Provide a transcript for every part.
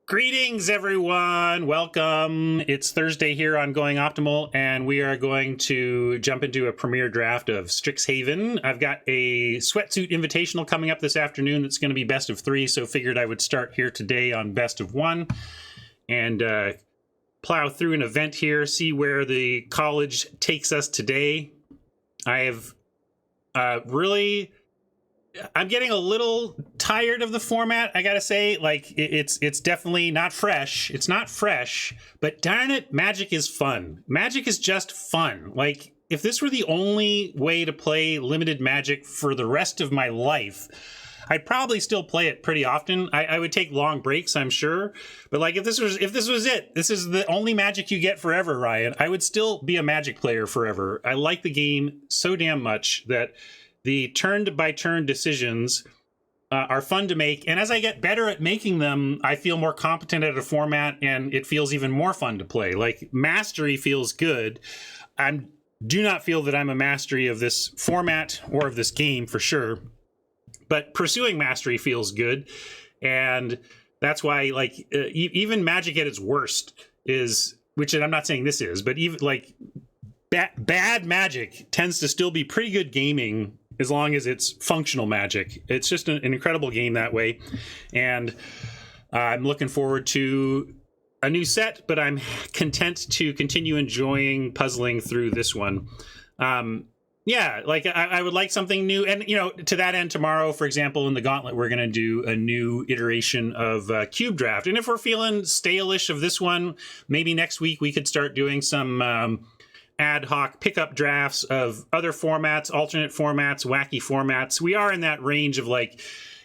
Greetings, everyone. Welcome. It's Thursday here on Going Optimal, and we are going to jump into a premiere draft of Strixhaven. I've got a Sweatsuit Invitational coming up this afternoon that's going to be best of 3, so figured I would start here today on best of 1 and plow through an event here, see where the college takes us today. I have I'm getting a little tired of the format, I gotta say. Like, it's definitely not fresh. It's not fresh, but darn it, Magic is fun. Magic is just fun. Like, if this were the only way to play limited Magic for the rest of my life, I'd probably still play it pretty often. I would take long breaks, I'm sure. But like, if this was it, this is the only Magic you get forever, Ryan, I would still be a Magic player forever. I like the game so damn much that the turn-by-turn decisions are fun to make, and as I get better at making them, I feel more competent at a format, and it feels even more fun to play. Like, mastery feels good. I do not feel that I'm a mastery of this format or of this game, for sure, but pursuing mastery feels good, and that's why, like, even Magic at its worst is, which I'm not saying this is, but even, like, bad Magic tends to still be pretty good gaming as long as it's functional Magic. It's just an incredible game that way. And I'm looking forward to a new set, but I'm content to continue enjoying puzzling through this one. Yeah, like I would like something new. And, you know, to that end, tomorrow, for example, in the Gauntlet, we're going to do a new iteration of Cube Draft. And if we're feeling stale-ish of this one, maybe next week we could start doing some ad hoc pickup drafts of other formats, alternate formats, wacky formats. We are in that range of, like,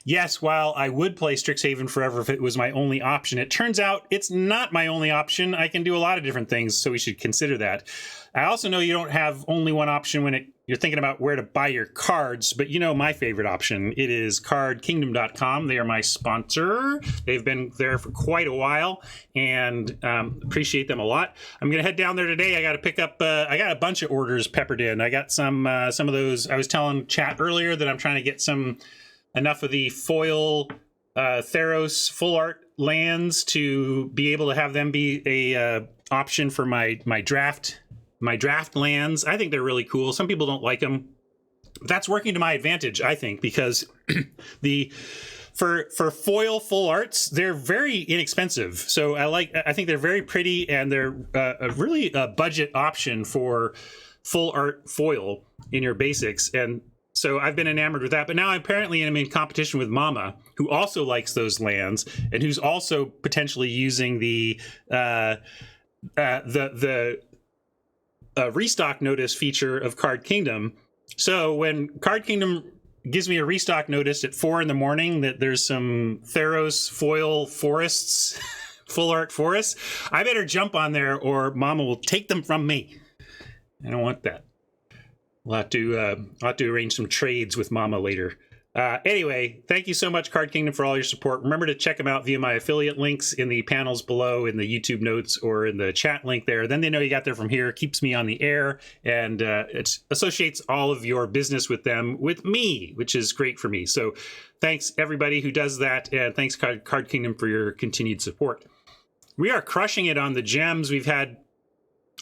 yes, while I would play Strixhaven forever if it was my only option, it turns out it's not my only option. I can do a lot of different things, so we should consider that. I also know you don't have only one option when you're thinking about where to buy your cards, but you know my favorite option. It is cardkingdom.com. They are my sponsor. They've been there for quite a while, and appreciate them a lot. I'm going to head down there today. I got to pick up, I got a bunch of orders peppered in. I got some of those. I was telling chat earlier that I'm trying to get enough of the foil Theros full art lands to be able to have them be a option for my draft lands. I think they're really cool. Some people don't like them. That's working to my advantage, I think, because for foil full arts, they're very inexpensive. So I think they're very pretty, and they're really a budget option for full art foil in your basics. And so I've been enamored with that. But now apparently I'm in competition with Mama, who also likes those lands and who's also potentially using the restock notice feature of Card Kingdom. So when Card Kingdom gives me a restock notice at 4 a.m. that there's some Theros foil forests, full art forests, I better jump on there or Mama will take them from me. I don't want that. I'll have to arrange some trades with Mama later. Anyway, thank you so much, Card Kingdom, for all your support. Remember to check them out via my affiliate links in the panels below, in the YouTube notes, or in the chat link there. Then they know you got there from here. Keeps me on the air, and it associates all of your business with them with me, which is great for me. So thanks, everybody who does that, and thanks, Card Kingdom, for your continued support. We are crushing it on the gems.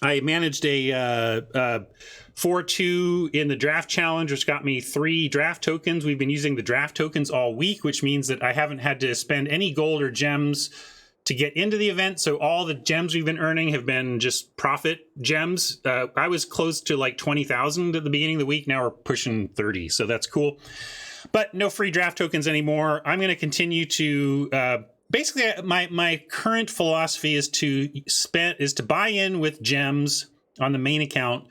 I managed a 4-2 in the draft challenge, which got me 3 draft tokens. We've been using the draft tokens all week, which means that I haven't had to spend any gold or gems to get into the event. So all the gems we've been earning have been just profit gems. I was close to like 20,000 at the beginning of the week. Now we're pushing 30. So that's cool. But no free draft tokens anymore. I'm going to continue to basically, my current philosophy is to buy in with gems on the main account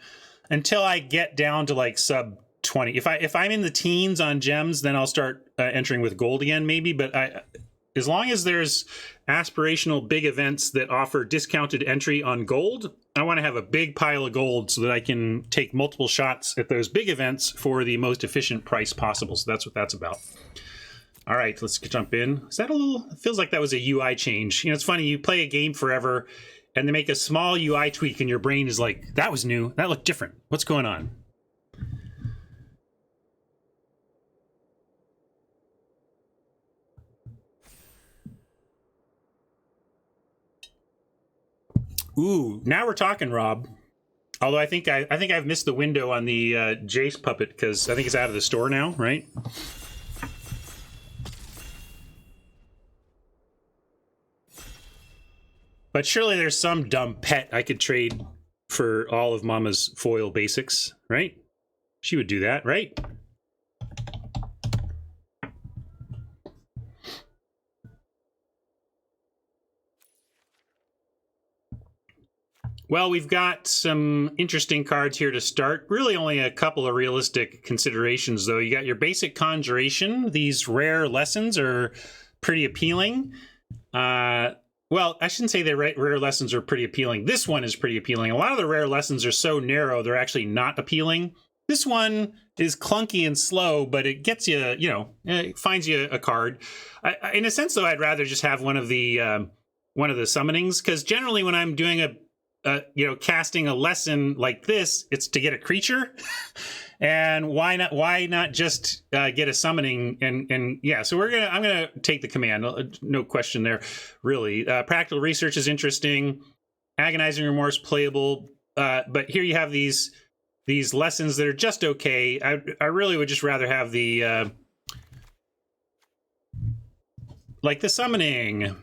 until I get down to like sub 20. If I'm in the teens on gems, then I'll start entering with gold again, maybe. But as long as there's aspirational big events that offer discounted entry on gold, I want to have a big pile of gold so that I can take multiple shots at those big events for the most efficient price possible. So that's what that's about. All right, let's jump in. Is that it feels like that was a UI change. You know, it's funny, you play a game forever and they make a small UI tweak and your brain is like, that was new, that looked different. What's going on? Ooh, now we're talking, Rob. Although I think I've missed the window on the Jace puppet because I think it's out of the store now, right? But surely there's some dumb pet I could trade for all of Mama's foil basics, right? She would do that, right? Well, we've got some interesting cards here to start. Really only a couple of realistic considerations, though. You got your basic Conjuration. These rare lessons are pretty appealing. Well, I shouldn't say the rare lessons are pretty appealing. This one is pretty appealing. A lot of the rare lessons are so narrow, they're actually not appealing. This one is clunky and slow, but it gets you, it finds you a card. In a sense, though, I'd rather just have one of the summonings, because generally when I'm doing casting a lesson like this, it's to get a creature. And why not just get a summoning and yeah, so I'm gonna take the command, no question there, really. Practical Research is interesting. Agonizing Remorse playable, but here you have these lessons that are just okay. I really would just rather have the like the summoning.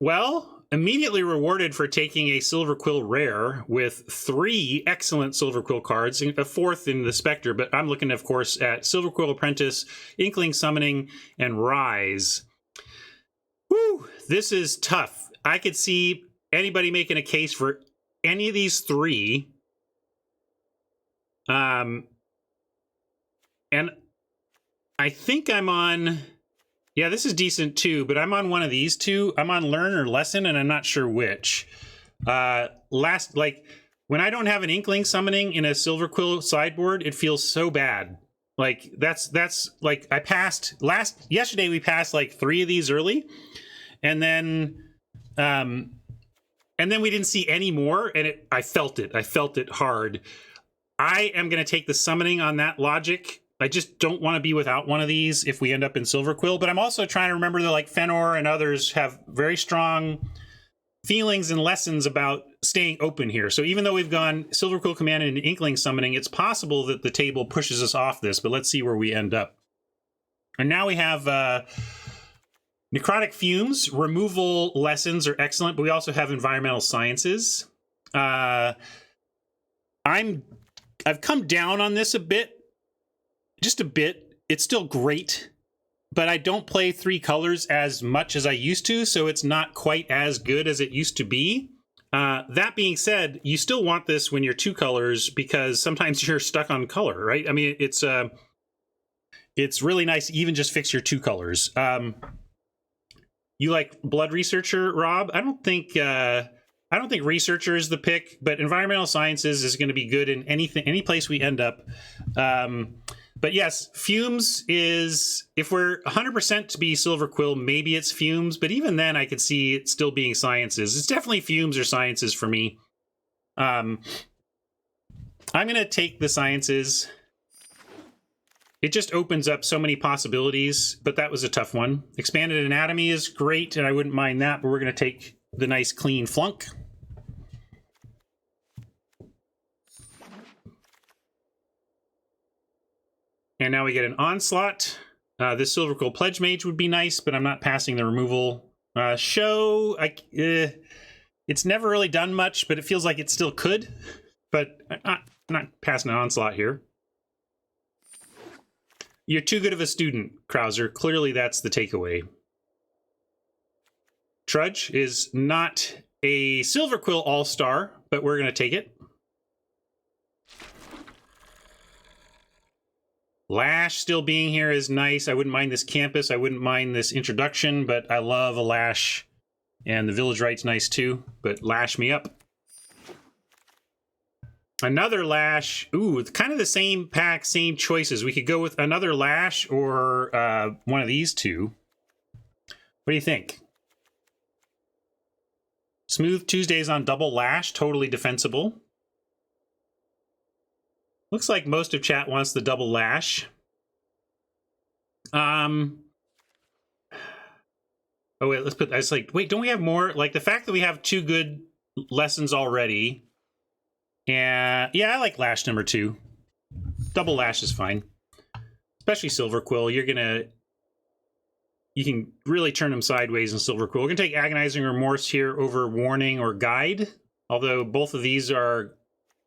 Well, immediately rewarded for taking a Silver Quill rare with 3 excellent Silver Quill cards, a 4th in the Spectre, but I'm looking, of course, at Silver Quill Apprentice, Inkling Summoning, and Rise. Whew, this is tough. I could see anybody making a case for any of these 3. And I think I'm on... Yeah, this is decent too, but I'm on one of these 2. I'm on Learn or Lesson, and I'm not sure which. When I don't have an Inkling Summoning in a Silver Quill sideboard, it feels so bad. Like that's like yesterday we passed like 3 of these early, and then we didn't see any more, and I felt it hard. I am going to take the summoning on that logic. I just don't want to be without one of these if we end up in Silver Quill, but I'm also trying to remember that like Fenor and others have very strong feelings and lessons about staying open here. So even though we've gone Silver Quill Command and Inkling Summoning, it's possible that the table pushes us off this, but let's see where we end up. And now we have Necrotic Fumes. Removal lessons are excellent, but we also have Environmental Sciences. I've come down on this a bit. Just a bit. It's still great, but I don't play 3 colors as much as I used to, so it's not quite as good as it used to be. That being said, you still want this when you're 2 colors, because sometimes you're stuck on color, right? I mean, it's really nice to even just fix your 2 colors. You like Blood Researcher, Rob? I don't think Researcher is the pick, but Environmental Sciences is going to be good in any place we end up. But yes, Fumes is, if we're 100% to be Silver Quill, maybe it's Fumes, but even then I could see it still being Sciences. It's definitely Fumes or Sciences for me. I'm going to take the Sciences. It just opens up so many possibilities, but that was a tough one. Expanded Anatomy is great, and I wouldn't mind that, but we're going to take the nice clean flunk. And now we get an Onslaught. This Silver Quill Pledge Mage would be nice, but I'm not passing the removal. Show, it's never really done much, but it feels like it still could. But I'm not passing an Onslaught here. You're too good of a student, Krauser. Clearly that's the takeaway. Trudge is not a Silver Quill All-Star, but we're going to take it. Lash still being here is nice. I wouldn't mind this campus. I wouldn't mind this introduction, but I love a Lash. And the Village Right's nice too, but Lash me up. Another Lash. Ooh, it's kind of the same pack, same choices. We could go with another Lash or one of these 2. What do you think? Smooth Tuesdays on double Lash, totally defensible. Looks like most of chat wants the double Lash. Oh wait, let's put. I was like, wait, don't we have more? Like the fact that we have 2 good lessons already. And yeah, I like lash number 2. Double lash is fine, especially Silver Quill. You can really turn them sideways in Silver Quill. We're gonna take Agonizing Remorse here over Warning or Guide. Although both of these are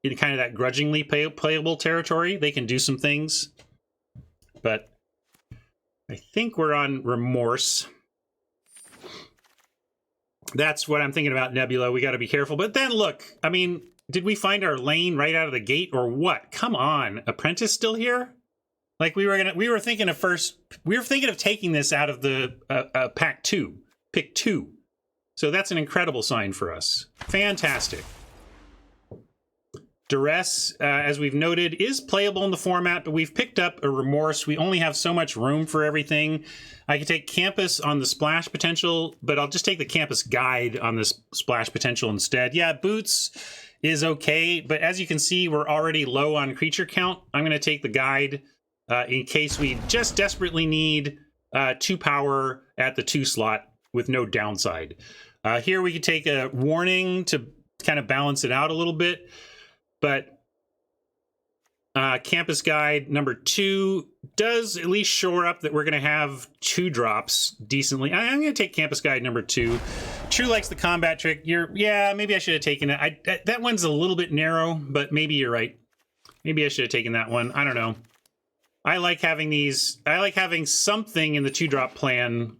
in kind of that grudgingly playable territory. They can do some things, but I think we're on Remorse. That's what I'm thinking about Nebula. We got to be careful. But then look, I mean, did we find our lane right out of the gate or what? Come on, Apprentice still here? Like we were thinking of taking this out of the pack 2, pick 2. So that's an incredible sign for us. Fantastic. Duress, as we've noted, is playable in the format, but we've picked up a Remorse. We only have so much room for everything. I can take Campus on the splash potential, but I'll just take the Campus Guide on this splash potential instead. Yeah, Boots is okay, but as you can see, we're already low on creature count. I'm going to take the Guide in case we just desperately need 2 power at the 2 slot with no downside. Here we could take a Warning to kind of balance it out a little bit. But Campus Guide number 2 does at least shore up that we're going to have 2 drops decently. I'm going to take Campus Guide number 2. True likes the combat trick. Yeah, maybe I should have taken it. That one's a little bit narrow, but maybe you're right. Maybe I should have taken that one. I don't know. I like having these. I like having something in the 2-drop plan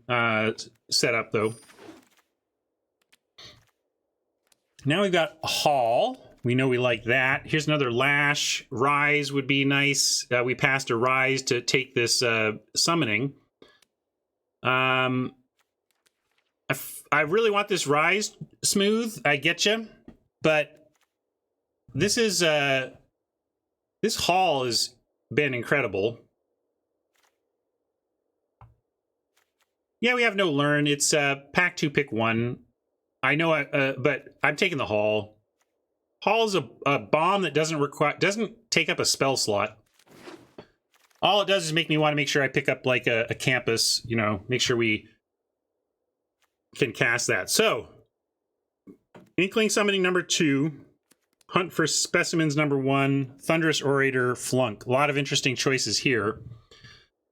set up, though. Now we've got Hall. We know we like that. Here's another Lash. Rise would be nice. We passed a Rise to take this summoning. I really want this Rise smooth. I get you. But this is... this Hall has been incredible. Yeah, we have no Learn. It's pack 2, pick 1. I know, but I'm taking the Hall. Hall is a bomb that doesn't take up a spell slot. All it does is make me want to make sure I pick up like a Campus, you know, make sure we can cast that. So, Inkling Summoning number 2, Hunt for Specimens number 1, Thunderous Orator, Flunk. A lot of interesting choices here.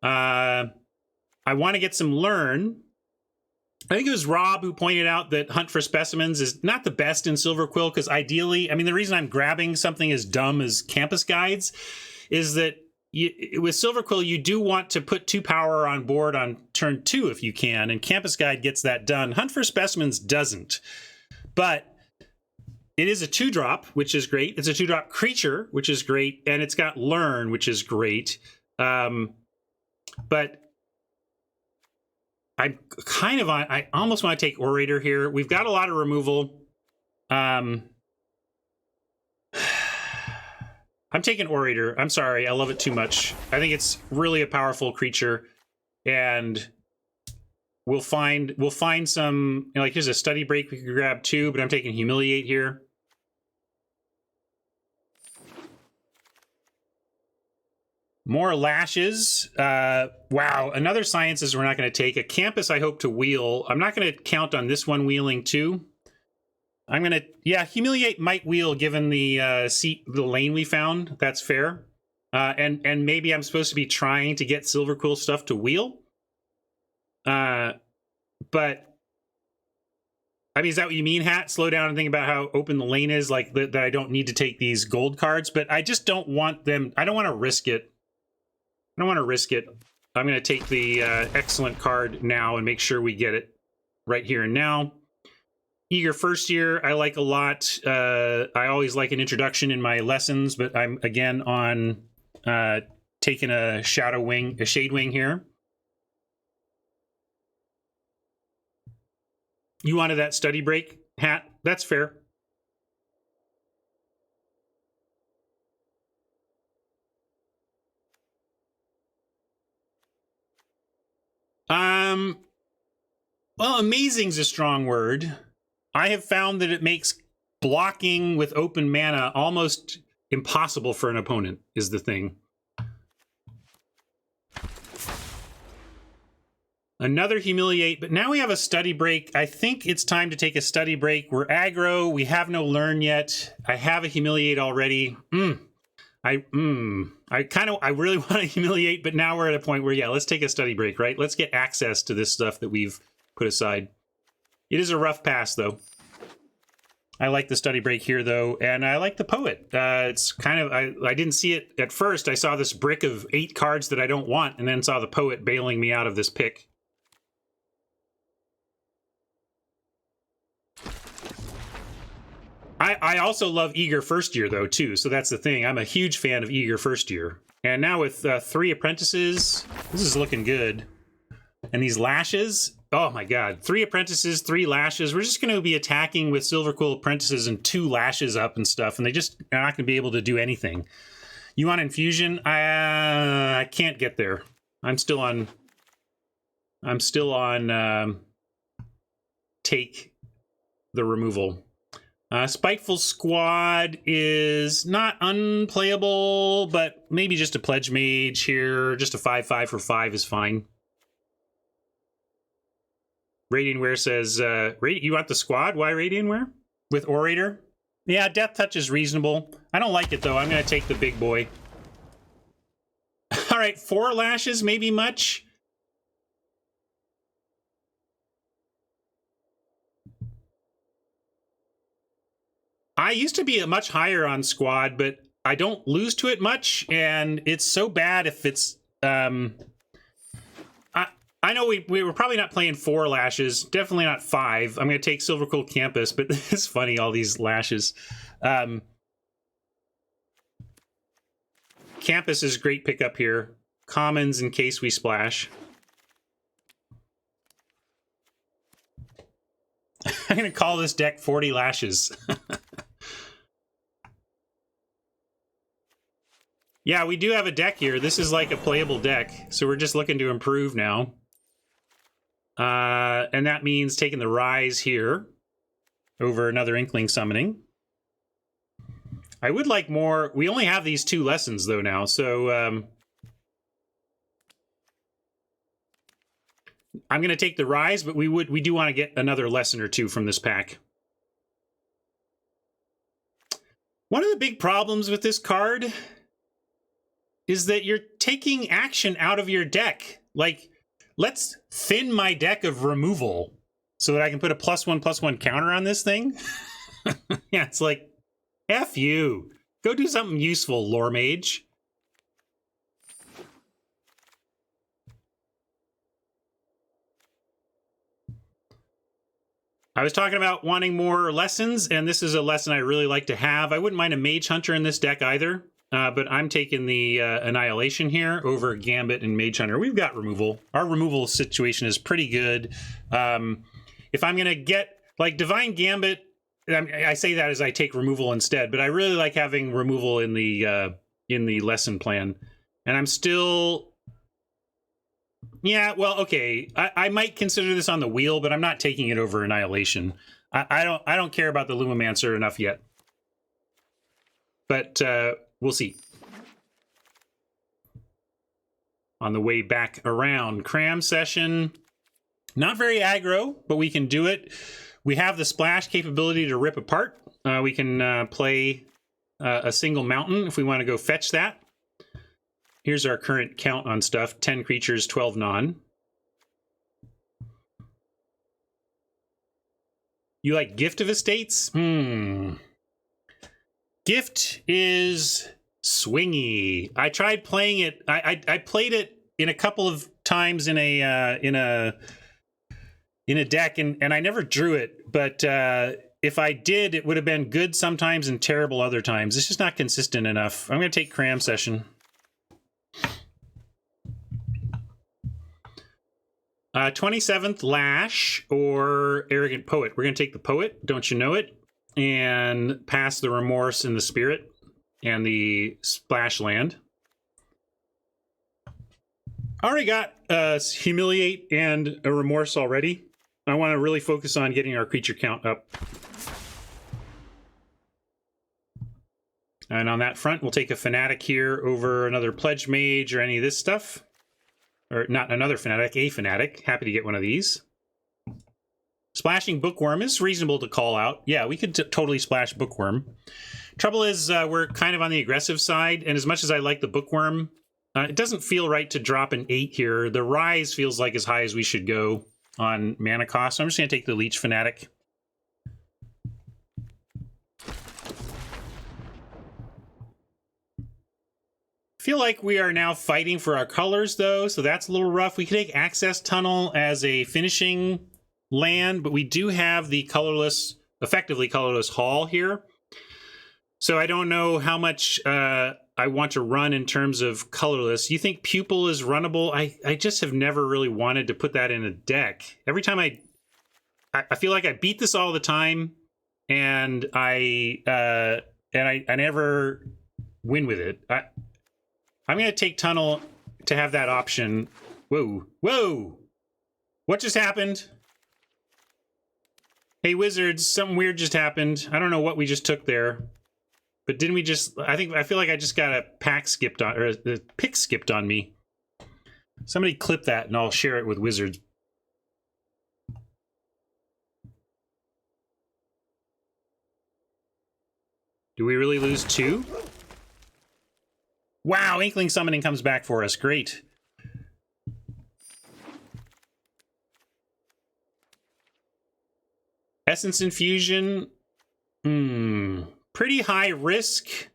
I want to get some Learn. I think it was Rob who pointed out that Hunt for Specimens is not the best in Silver Quill because ideally, I mean, the reason I'm grabbing something as dumb as Campus Guides is that with Silver Quill, you do want to put 2 power on board on turn 2 if you can, and Campus Guide gets that done. Hunt for Specimens doesn't, but it is a 2-drop, which is great. It's a 2-drop creature, which is great, and it's got Learn, which is great. But I'm kind of on, I almost want to take Orator here. We've got a lot of removal. I'm taking Orator. I'm sorry, I love it too much. I think it's really a powerful creature, and we'll find some, you know, like here's a Study Break we could grab too, but I'm taking Humiliate here. More Lashes. Wow, another Sciences we're not going to take. A Campus I hope to wheel. I'm not going to count on this one wheeling too. I'm going to, yeah, Humiliate might wheel given the the lane we found. That's fair. And maybe I'm supposed to be trying to get Silver Quill stuff to wheel. But, I mean, is that what you mean, Hat? Slow down and think about how open the lane is, like that I don't need to take these gold cards, but I just don't want them, I don't want to risk it. I don't want to risk it. I'm going to take the excellent card now and make sure we get it right here and now. Eager First Year, I like a lot. I always like an introduction in my lessons, but I'm again on taking a Shadow Wing, a Shade Wing here. You wanted that Study Break, Hat? That's fair. Well, amazing's a strong word. I have found that it makes blocking with open mana almost impossible for an opponent, is the thing. Another Humiliate, but now we have a Study Break. I think it's time to take a Study Break. We're aggro. We have no Learn yet. I have a Humiliate already. I really want to Humiliate, but now we're at a point where, yeah, let's take a Study Break, right? Let's get access to this stuff that we've put aside. It is a rough pass, though. I like the Study Break here, though, and I like the Poet. It's kind of, I didn't see it at first. I saw this brick of 8 cards that I don't want, and then saw the Poet bailing me out of this pick. I also love Eager First Year, though, too, so that's the thing. I'm a huge fan of Eager First Year. And now with 3 Apprentices, this is looking good. And these Lashes, oh my god. 3 Apprentices, 3 Lashes. We're just going to be attacking with Silver Quill Apprentices and 2 Lashes up and stuff, and they just are not going to be able to do anything. You want Infusion? I can't get there. I'm still on take the removal. Spiteful Squad is not unplayable, but maybe just a Pledge Mage here. Just a 5/5 for 5 is fine. Radiantware says, you want the Squad? Why Radiantware? With Orator? Yeah, Death Touch is reasonable. I don't like it, though. I'm going to take the big boy. All right, 4 Lashes, maybe much. I used to be much higher on Squad, but I don't lose to it much, and it's so bad if it's... I know we were probably not playing 4 Lashes, definitely not 5. I'm going to take Silver Quill Campus, but it's funny, all these Lashes. Campus is a great pickup here. Commons in case we splash. I'm going to call this deck 40 Lashes. Yeah, we do have a deck here. This is like a playable deck, so we're just looking to improve now. And that means taking the Rise here over another Inkling Summoning. I would like more. We only have these 2 lessons, though, now, so... I'm going to take the Rise, but we do want to get another lesson or 2 from this pack. One of the big problems with this card is that you're taking action out of your deck. Like, let's thin my deck of removal so that I can put a +1/+1 counter on this thing. Yeah, it's like, F you. Go do something useful, Lore Mage. I was talking about wanting more lessons, and this is a lesson I really like to have. I wouldn't mind a Mage Hunter in this deck either. But I'm taking the Annihilation here over Gambit and Mage Hunter. We've got removal. Our removal situation is pretty good. If I'm going to get, like, Divine Gambit, I say that as I take removal instead, but I really like having removal in the lesson plan. And I'm still... Yeah, well, okay. I might consider this on the wheel, but I'm not taking it over Annihilation. I don't care about the Lumimancer enough yet. But... we'll see. On the way back around, Cram Session. Not very aggro, but we can do it. We have the splash capability to rip apart. We can play a single mountain if we want to go fetch that. Here's our current count on stuff. 10 creatures, 12 non. You like Gift of Estates? Gift is swingy. I tried playing it. I played it in a couple of times in a deck, and I never drew it. But if I did, it would have been good sometimes and terrible other times. It's just not consistent enough. I'm going to take Cram Session. 27th Lash or Arrogant Poet. We're going to take the Poet. Don't you know it? And pass the Remorse and the Spirit and the Splash Land. Already got Humiliate and a Remorse already. I want to really focus on getting our creature count up. And on that front, we'll take a Fanatic here over another Pledge Mage or any of this stuff. Or not another Fanatic, a Fanatic. Happy to get one of these. Splashing Bookworm is reasonable to call out. Yeah, we could totally splash Bookworm. Trouble is, we're kind of on the aggressive side, and as much as I like the Bookworm, it doesn't feel right to drop an 8 here. The Rise feels like as high as we should go on mana cost, so I'm just going to take the Leech Fanatic. Feel like we are now fighting for our colors, though, so that's a little rough. We could take Access Tunnel as a finishing land, but we do have the colorless, effectively colorless Hall here. So I don't know how much I want to run in terms of colorless. You think Pupil is runnable? I just have never really wanted to put that in a deck. Every time I feel like I beat this all the time, and I never win with it. I'm going to take Tunnel to have that option. Whoa. Whoa! What just happened? Hey, Wizards, something weird just happened. I don't know what we just took there. But didn't we just... I feel like I just got a pack skipped on... Or a pick skipped on me. Somebody clip that and I'll share it with Wizards. Do we really lose 2? Wow, Inkling Summoning comes back for us. Great. Essence Infusion. Pretty high risk,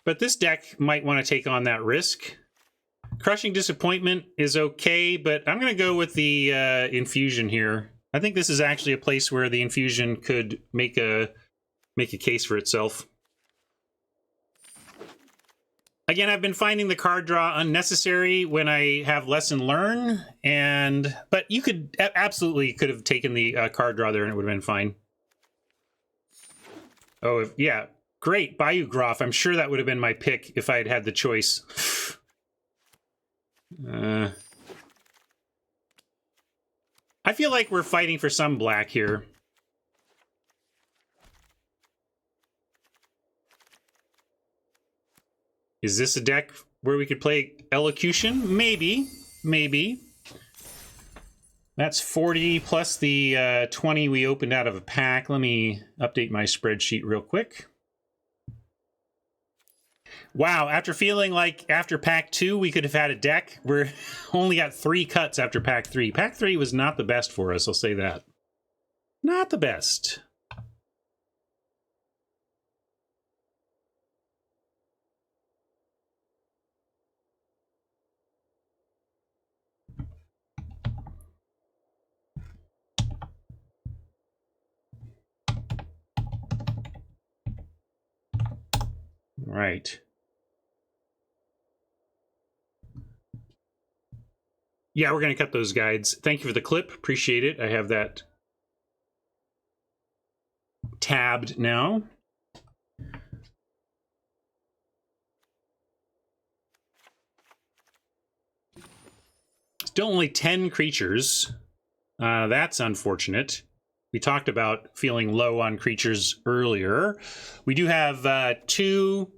but this deck might want to take on that risk. Crushing Disappointment is okay, but I'm going to go with the Infusion here. I think this is actually a place where the Infusion could make a case for itself. Again, I've been finding the card draw unnecessary when I have Lesson Learn, but you could absolutely have taken the card draw there and it would have been fine. Oh, yeah. Great. Bayou Groff. I'm sure that would have been my pick if I had had the choice. I feel like we're fighting for some black here. Is this a deck where we could play Elocution? Maybe. Maybe. That's 40 plus the 20 we opened out of a pack. Let me update my spreadsheet real quick. Wow, after feeling like after pack 2 we could have had a deck, we're only got 3 cuts after pack 3. Pack 3 was not the best for us, I'll say that. Not the best. Right. Yeah, we're going to cut those guides. Thank you for the clip. Appreciate it. I have that tabbed now. Still only 10 creatures. That's unfortunate. We talked about feeling low on creatures earlier. We do have 2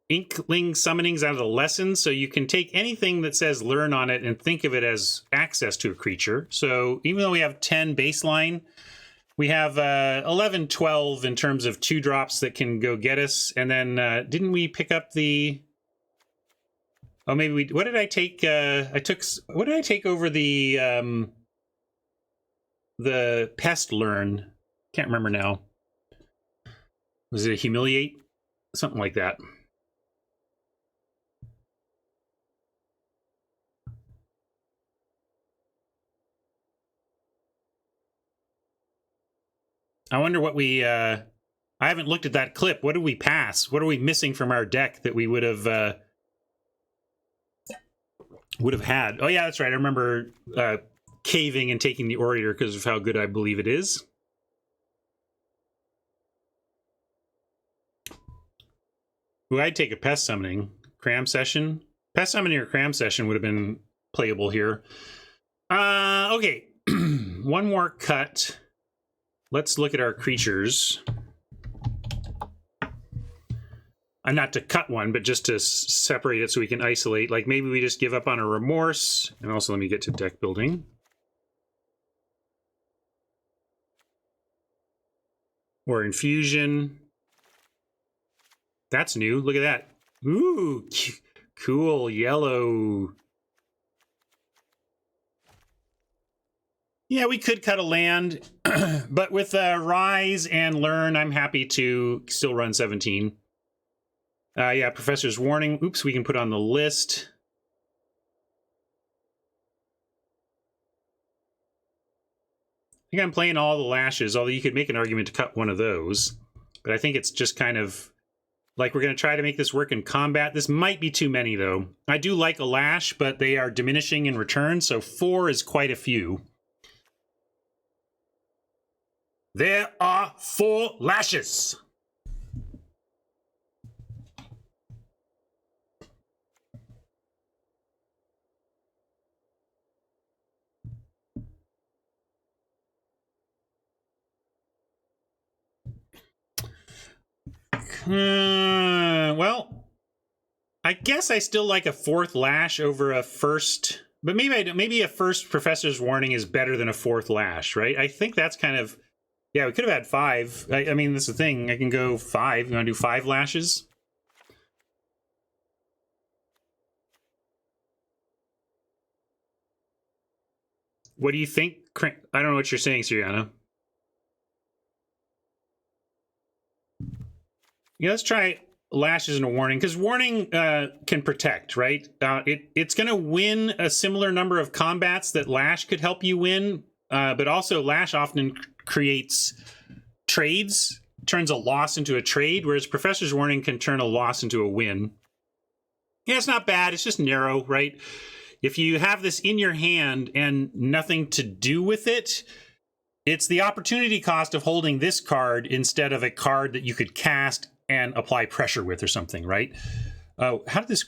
Inkling Summonings out of the lesson, so you can take anything that says learn on it and think of it as access to a creature. So even though we have 10 baseline, we have 11, 12 in terms of 2 drops that can go get us. And then didn't we pick up the... Oh, maybe we... What did I take? What did I take over the Pest Learn? Can't remember now. Was it a Humiliate? Something like that. I wonder what we... I haven't looked at that clip. What did we pass? What are we missing from our deck that we would have had? Oh, yeah, that's right. I remember caving and taking the Orator because of how good I believe it is. Ooh, I'd take a Pest Summoning. Cram Session. Pest Summoning or Cram Session would have been playable here. Okay. One more cut. Let's look at our creatures. not to cut one, but just to separate it so we can isolate. Like maybe we just give up on a remorse. And also let me get to deck building. Or infusion. That's new. Look at that. Ooh, cool yellow. Yeah, we could cut a land, but with Rise and Learn, I'm happy to still run 17. Yeah, Professor's Warning. Oops, we can put on the list. I think I'm playing all the lashes, although you could make an argument to cut one of those. But I think it's just kind of like we're going to try to make this work in combat. This might be too many, though. I do like a lash, but they are diminishing in return, so 4 is quite a few. There are 4 lashes. Well, I guess I still like a 4th lash over a first, but maybe a first Professor's Warning is better than a 4th lash, right? I think that's kind of, yeah, we could have had 5. I mean, this is the thing. I can go 5. You want to do 5 lashes? What do you think? I don't know what you're saying, Siriana. Yeah, let's try lashes and a warning, because warning can protect, right? It's going to win a similar number of combats that lash could help you win, but also lash often creates trades, turns a loss into a trade, whereas Professor's Warning can turn a loss into a win. Yeah, it's not bad. It's just narrow, right? If you have this in your hand and nothing to do with it, it's the opportunity cost of holding this card instead of a card that you could cast and apply pressure with or something, right? Oh, how did this...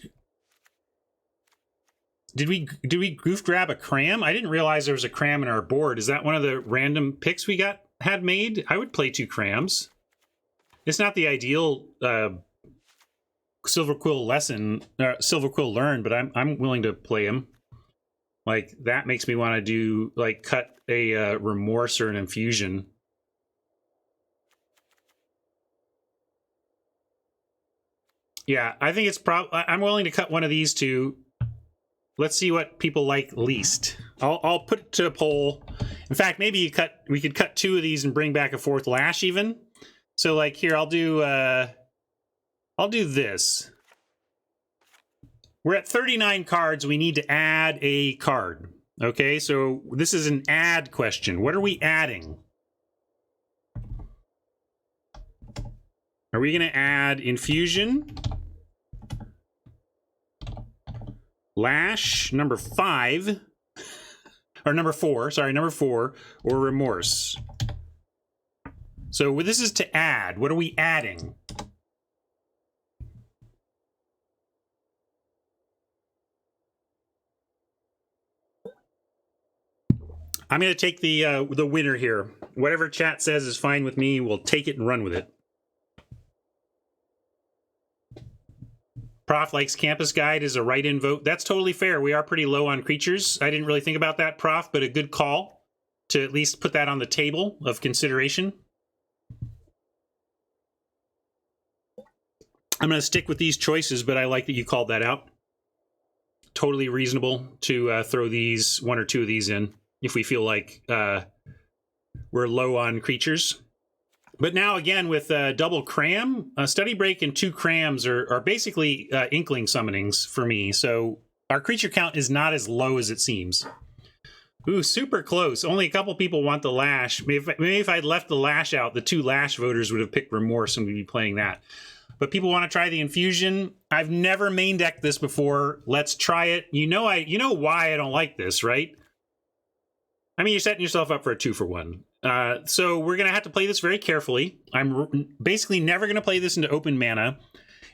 Did we goof grab a cram? I didn't realize there was a cram in our board. Is that one of the random picks we had made? I would play 2 crams. It's not the ideal Silver Quill Learn, but I'm willing to play him. Like, that makes me want to do, like, cut a remorse or an infusion. Yeah, I think it's I'm willing to cut one of these 2. Let's see what people like least. I'll put it to a poll. In fact, maybe we could cut 2 of these and bring back a 4th lash even. So like here, I'll do this. We're at 39 cards. We need to add a card. Okay, so this is an add question. What are we adding? Are we going to add infusion? Lash, number 5. Or number 4, sorry, number 4. Or remorse. So this is to add. What are we adding? I'm going to take the winner here. Whatever chat says is fine with me. We'll take it and run with it. Prof likes Campus Guide as a write-in vote. That's totally fair. We are pretty low on creatures. I didn't really think about that, Prof, but a good call to at least put that on the table of consideration. I'm going to stick with these choices, but I like that you called that out. Totally reasonable to throw these 1 or 2 of these in if we feel like we're low on creatures. But now, again, with double cram, Study Break and 2 crams are basically Inkling summonings for me. So our creature count is not as low as it seems. Ooh, super close. Only a couple people want the lash. Maybe if I'd left the lash out, the 2 lash voters would have picked remorse and we'd be playing that. But people want to try the infusion. I've never main decked this before. Let's try it. You know why I don't like this, right? I mean, you're setting yourself up for a 2-for-1. So we're going to have to play this very carefully. I'm basically never going to play this into open mana.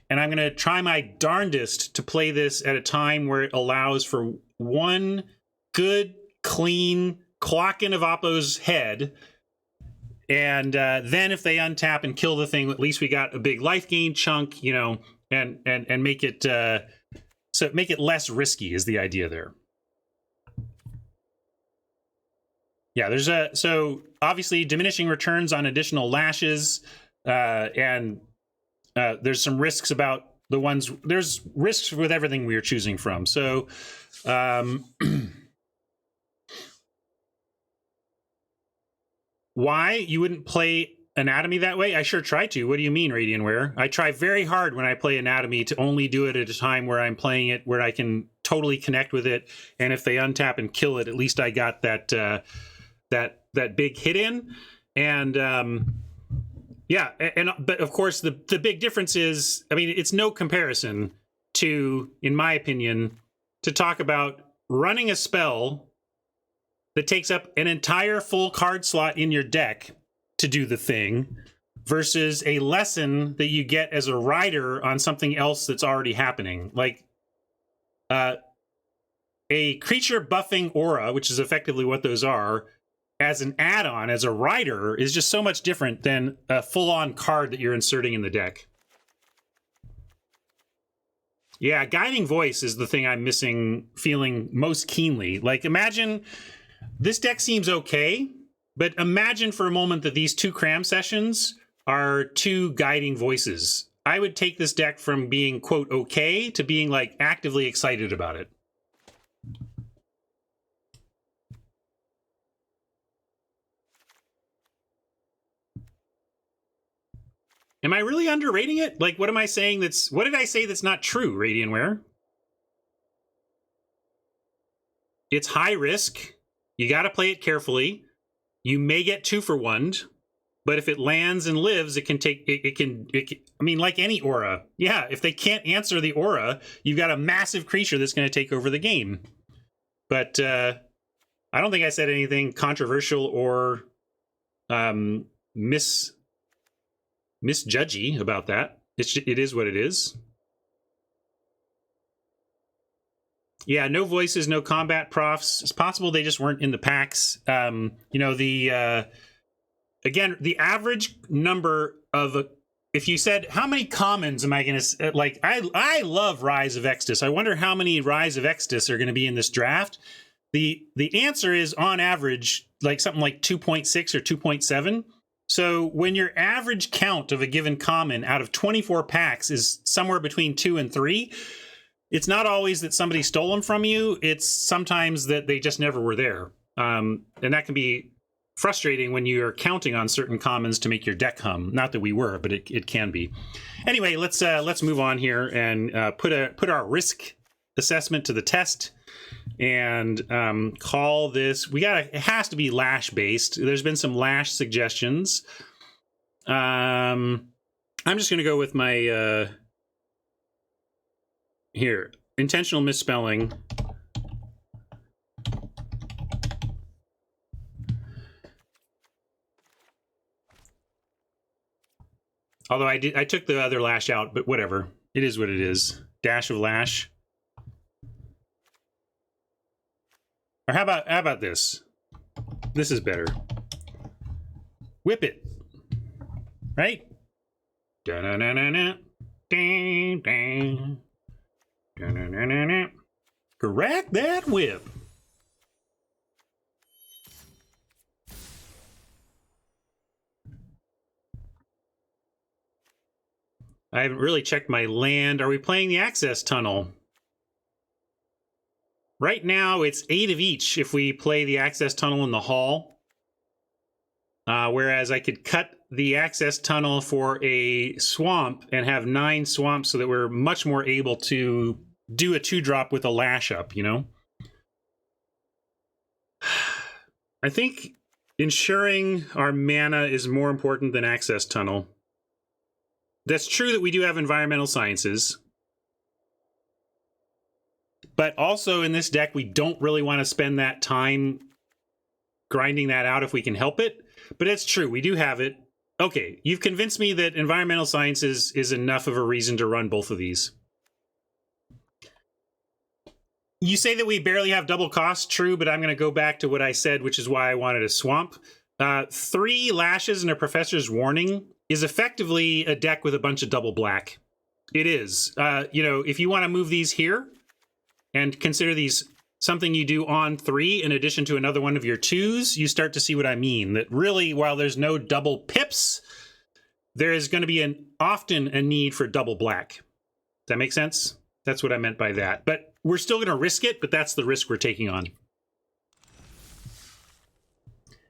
And I'm going to try my darndest to play this at a time where it allows for 1 good, clean clock-in of Oppo's head. And then if they untap and kill the thing, at least we got a big life gain chunk. You know, and make it so make it less risky is the idea there. Yeah, there's so obviously diminishing returns on additional lashes, and there's some risks about the ones. There's risks with everything we are choosing from. So. Why you wouldn't play Anatomy that way? I sure try to. What do you mean, Radiantware? I try very hard when I play Anatomy to only do it at a time where I'm playing it, where I can totally connect with it. And if they untap and kill it, at least I got that that big hit in. And yeah, but of course the big difference is, I mean, it's no comparison to, in my opinion, to talk about running a spell that takes up an entire full card slot in your deck to do the thing versus a lesson that you get as a rider on something else that's already happening. Like a creature buffing aura, which is effectively what those are, as an add-on, as a rider, is just so much different than a full-on card that you're inserting in the deck. Yeah, Guiding Voice is the thing I'm feeling most keenly. Like, imagine... This deck seems okay, but imagine for a moment that these 2 cram sessions are 2 guiding voices. I would take this deck from being, quote, okay to being, like, actively excited about it. Am I really underrating it? Like, what am I saying that's... What did I say that's not true, Radiantware? It's high risk. You got to play it carefully. You may get 2 for 1, but if it lands and lives, it can take. It can. I mean, like any aura. Yeah, if they can't answer the aura, you've got a massive creature that's going to take over the game. But I don't think I said anything controversial or misjudgy about that. It is what it is. Yeah, no voices, no combat profs. It's possible they just weren't in the packs. You know, again, the average number of, if you said, how many commons am I going to, like, I love Rise of Exodus. I wonder how many Rise of Exodus are going to be in this draft. The answer is, on average, like something like 2.6 or 2.7. So when your average count of a given common out of 24 packs is somewhere between 2 and 3, it's not always that somebody stole them from you. It's sometimes that they just never were there. And that can be frustrating when you're counting on certain commons to make your deck hum. Not that we were, but it can be. Anyway, let's move on here and put our risk assessment to the test and call this. It has to be lash based. There's been some lash suggestions. I'm just going to go with my here, intentional misspelling. Although I took the other lash out, but whatever. It is what it is. Dash of lash. Or how about this? This is better. Whip it. Right? Da-na-na-na-na. Ding-ding. Crack that whip. I haven't really checked my land. Are we playing the access tunnel? Right now, it's 8 of each if we play the access tunnel in the hall. Whereas I could cut the access tunnel for a swamp and have 9 swamps so that we're much more able to do a 2-drop with a lash up, you know? I think ensuring our mana is more important than access tunnel. That's true that we do have environmental sciences. But also in this deck, we don't really want to spend that time grinding that out if we can help it. But it's true, we do have it. Okay, you've convinced me that environmental sciences is enough of a reason to run both of these. You say that we barely have double cost, true, but I'm going to go back to what I said, which is why I wanted a swamp. 3 lashes and a Professor's Warning is effectively a deck with a bunch of double black. It is. You know, if you want to move these here and consider these something you do on 3 in addition to another one of your 2s, you start to see what I mean. That really, while there's no double pips, there is going to be often a need for double black. Does that make sense? That's what I meant by that. But we're still going to risk it, but that's the risk we're taking on.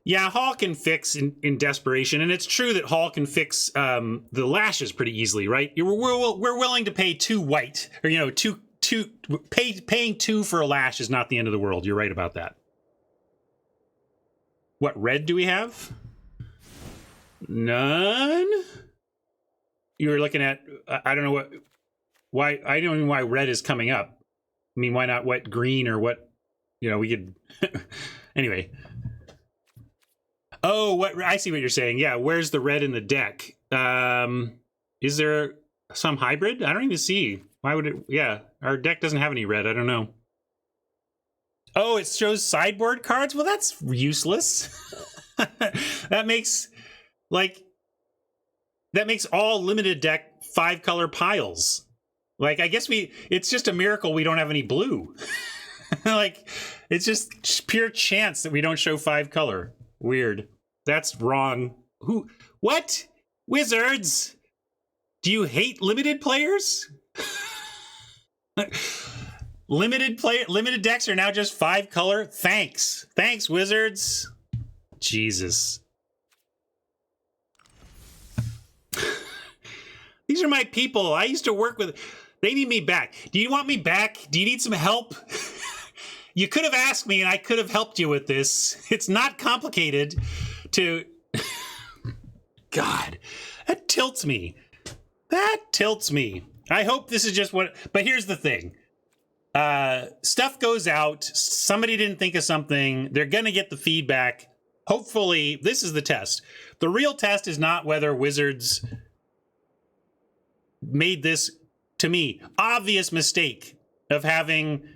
Yeah, Hall can fix in desperation, and it's true that Hall can fix the lashes pretty easily, right? We're willing to pay 2 white, or you know, paying 2 for a lash is not the end of the world. You're right about that. What red do we have? None. You were looking at I don't know why I don't know why red is coming up. I mean, why not what green or what? You know, we could anyway. Oh, what I see what you're saying. Yeah, where's the red in the deck? Is there some hybrid? I don't even see. Why would it? Yeah, our deck doesn't have any red. I don't know. Oh, it shows sideboard cards? Well, that's useless. That makes all limited deck 5-color piles. Like, I guess it's just a miracle we don't have any blue. Like, it's just pure chance that we don't show 5-color. Weird. That's wrong. What? Wizards? Do you hate limited players? Limited decks are now just 5-color? Thanks, Wizards. Jesus. These are my people. I used to work with... They need me back. Do you want me back? Do you need some help? You could have asked me and I could have helped you with this. It's not complicated to... God, that tilts me. That tilts me. I hope this is just what... But here's the thing. Stuff goes out. Somebody didn't think of something. They're going to get the feedback. Hopefully, this is the test. The real test is not whether Wizards made this, to me, obvious mistake of having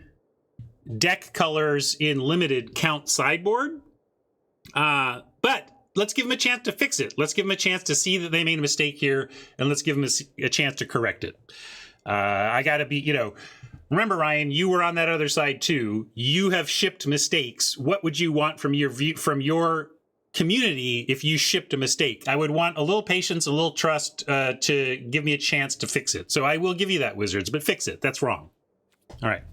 deck colors in limited count sideboard. But let's give them a chance to fix it. Let's give them a chance to see that they made a mistake here, and let's give them a chance to correct it. I got to be, you know, remember, Ryan, you were on that other side too. You have shipped mistakes. What would you want from your community if you shipped a mistake? I would want a little patience, a little trust to give me a chance to fix it. So I will give you that, Wizards, but fix it. That's wrong. All right.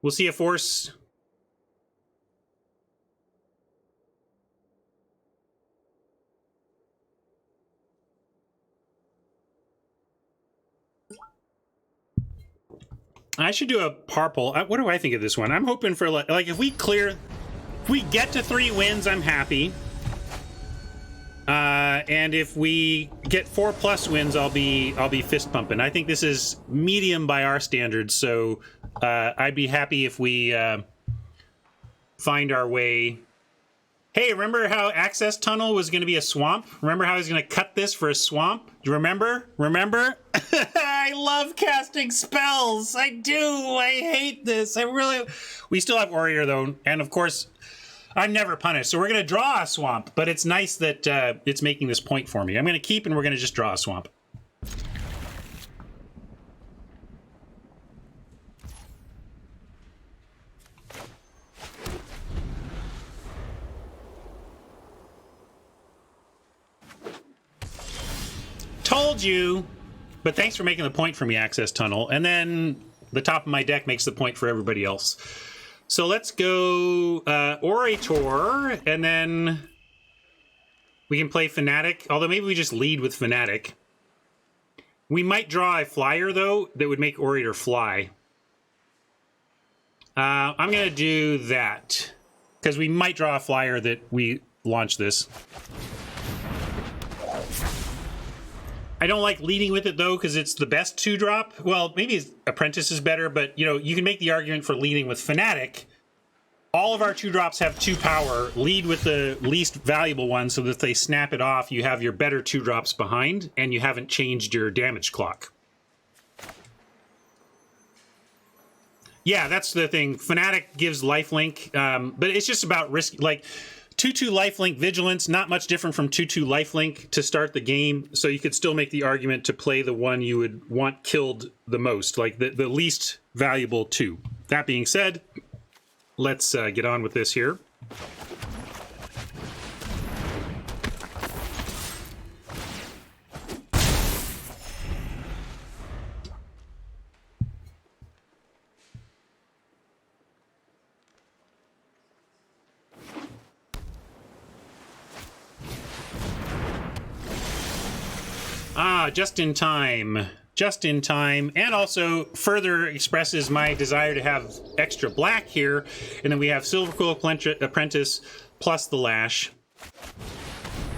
We'll see a force. I should do a purple. What do I think of this one? I'm hoping for like if we get to 3 wins, I'm happy. And if we get 4+ wins, I'll be fist pumping. I think this is medium by our standards, so I'd be happy if we find our way. Hey, remember how Access Tunnel was going to be a swamp? Remember how I was going to cut this for a swamp? Do you remember? I love casting spells. I do. I hate this. We still have Warrior, though. And, of course, I'm never punished. So we're going to draw a swamp. But it's nice that it's making this point for me. I'm going to keep, and we're going to just draw a swamp. Told you, but thanks for making the point for me, Access Tunnel. And then the top of my deck makes the point for everybody else. So let's go Orator, and then we can play Fanatic. Although maybe we just lead with Fanatic. We might draw a flyer, though, that would make Orator fly. I'm going to do that, because we might draw a flyer that we launch this. I don't like leading with it, though, because it's the best 2-drop. Well, maybe Apprentice is better, but, you know, you can make the argument for leading with Fanatic all of our 2-drops have 2 power. Lead with the least valuable one so that if they snap it off, you have your better 2-drops behind, and you haven't changed your damage clock. Yeah, that's the thing. Fnatic gives lifelink, but it's just about risk. Like, 2/2 lifelink vigilance, not much different from 2/2 lifelink to start the game, so you could still make the argument to play the one you would want killed the most, like the least valuable 2. That being said, let's get on with this here. Ah, just in time. Just in time. And also further expresses my desire to have extra black here. And then we have Silver Quill Apprentice plus the Lash,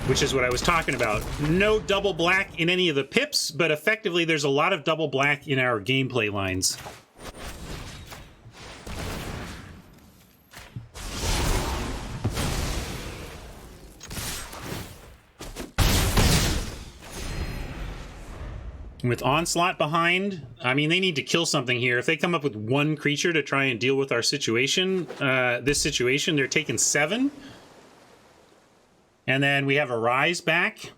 which is what I was talking about. No double black in any of the pips, but effectively there's a lot of double black in our gameplay lines. With Onslaught behind, I mean, they need to kill something here. If they come up with 1 creature to try and deal with our situation, this situation, they're taking 7. And then we have a Rise back.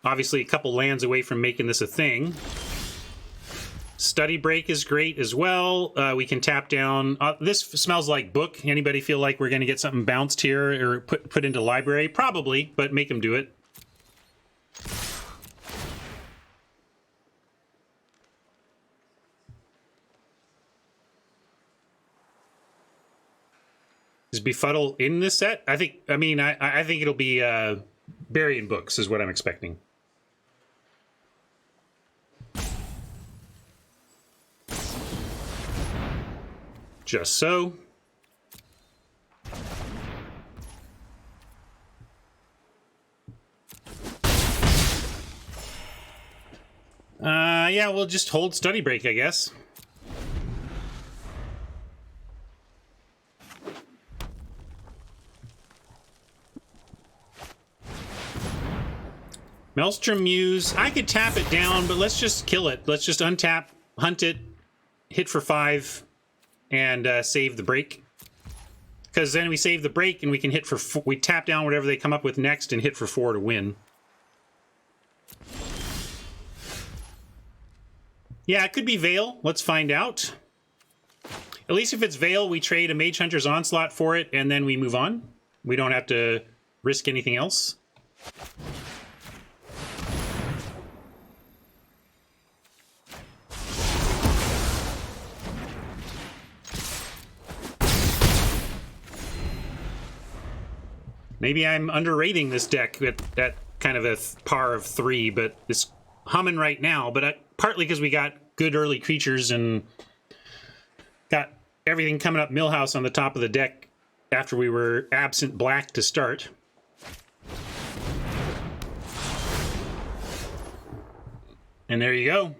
Obviously, a couple lands away from making this a thing. Study Break is great as well. We can tap down. This smells like book. Anybody feel like we're going to get something bounced here or put into library? Probably, but make them do it. Is Befuddle in this set? I think it'll be Burying Books is what I'm expecting. Just so. Yeah, we'll just hold Study Break, I guess. Maelstrom Muse, I could tap it down, but let's just kill it. Let's just untap, hunt it, hit for 5, and save the break. Because then we save the break and we can hit for 4. We tap down whatever they come up with next and hit for 4 to win. Yeah, it could be Veil. Let's find out. At least if it's Veil, we trade a Mage Hunter's Onslaught for it, and then we move on. We don't have to risk anything else. Maybe I'm underrating this deck at kind of a par of 3, but it's humming right now. But partly because we got good early creatures and got everything coming up Millhouse on the top of the deck after we were absent black to start. And there you go.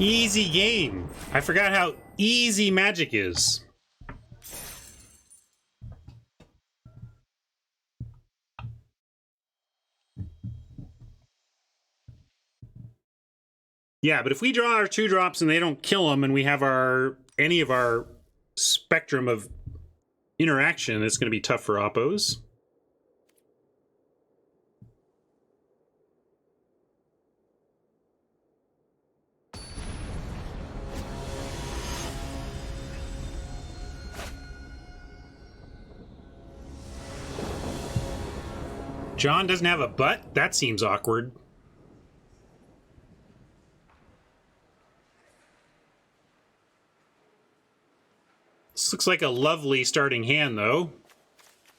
Easy game. I forgot how easy Magic is. Yeah, but if we draw our 2-drops and they don't kill them and we have any of our spectrum of interaction, it's going to be tough for oppos. John doesn't have a butt? That seems awkward. This looks like a lovely starting hand, though.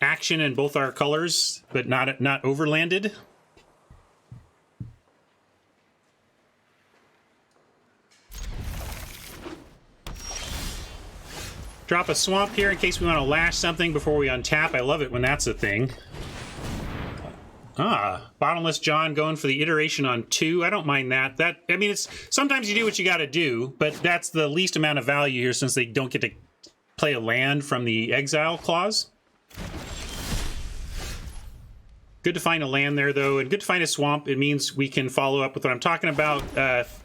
Action in both our colors, but not overlanded. Drop a swamp here in case we want to lash something before we untap. I love it when that's a thing. Ah, Bottomless John going for the iteration on 2. I don't mind that. I mean, it's sometimes you do what you got to do, but that's the least amount of value here since they don't get to play a land from the exile clause. Good to find a land there, though, and good to find a swamp. It means we can follow up with what I'm talking about.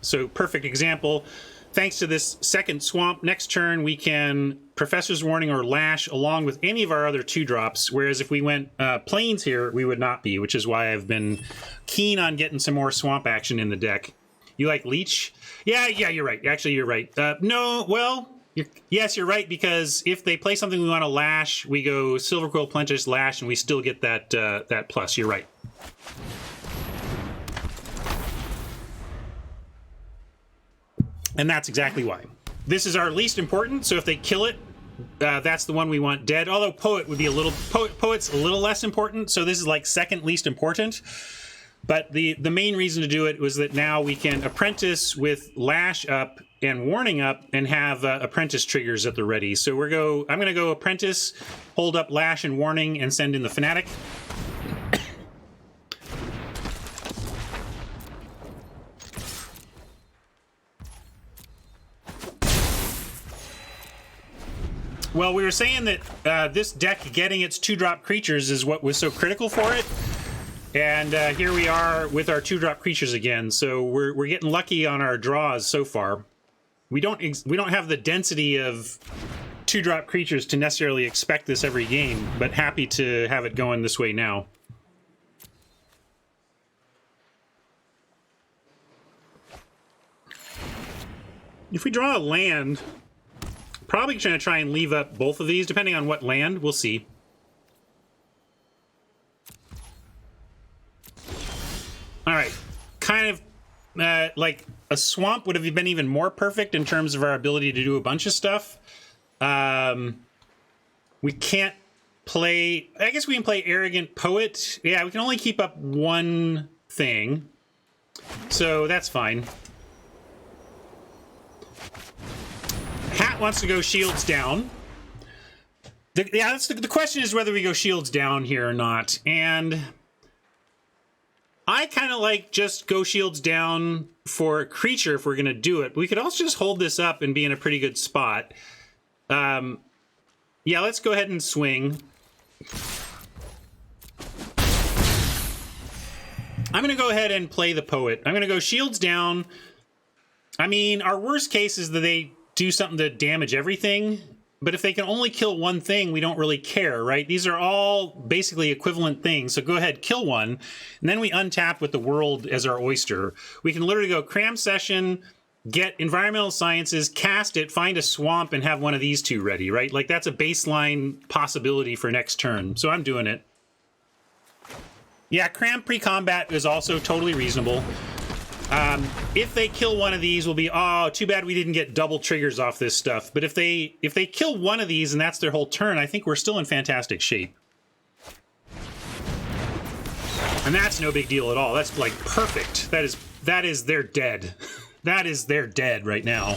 So perfect example. Thanks to this second swamp, next turn we can Professor's Warning or Lash along with any of our other 2-drops, whereas if we went Plains here, we would not be, which is why I've been keen on getting some more swamp action in the deck. You like Leech? Yeah, you're right. Actually, you're right. No, well... Yes, you're right, because if they play something we want to lash, we go Silver Quill, Plenteous, Lash, and we still get that that plus. You're right. And that's exactly why. This is our least important, so if they kill it, that's the one we want dead. Although Poet would be a little... Poet's a little less important, so this is like second least important. But the main reason to do it was that now we can Apprentice with Lash up and Warning up and have Apprentice triggers at the ready. So I'm going to go Apprentice, hold up Lash and Warning, and send in the Fanatic. Well, we were saying that this deck getting its 2-drop creatures is what was so critical for it. And here we are with our 2-drop creatures again. So we're getting lucky on our draws so far. We don't have the density of 2-drop creatures to necessarily expect this every game, but happy to have it going this way now. If we draw a land, probably going to try and leave up both of these, depending on what land. We'll see. All right, kind of like a swamp would have been even more perfect in terms of our ability to do a bunch of stuff. We can't play... I guess we can play Arrogant Poet. Yeah, we can only keep up one thing. So that's fine. Hat wants to go Shields down. The question is whether we go Shields down here or not. And... I kind of like just go Shields down for a creature if we're going to do it. But we could also just hold this up and be in a pretty good spot. Yeah, let's go ahead and swing. I'm going to go ahead and play the Poet. I'm going to go Shields down. I mean, our worst case is that they do something to damage everything. But if they can only kill one thing, we don't really care, right? These are all basically equivalent things. So go ahead, kill one. And then we untap with the world as our oyster. We can literally go Cram Session, get Environmental Sciences, cast it, find a swamp, and have one of these two ready, right? Like, that's a baseline possibility for next turn. So I'm doing it. Yeah, Cram pre-combat is also totally reasonable. If they kill one of these, we'll be, oh, too bad we didn't get double triggers off this stuff. But if they kill one of these and that's their whole turn, I think we're still in fantastic shape. And that's no big deal at all. That's like perfect. That is they're dead. That is they're dead right now.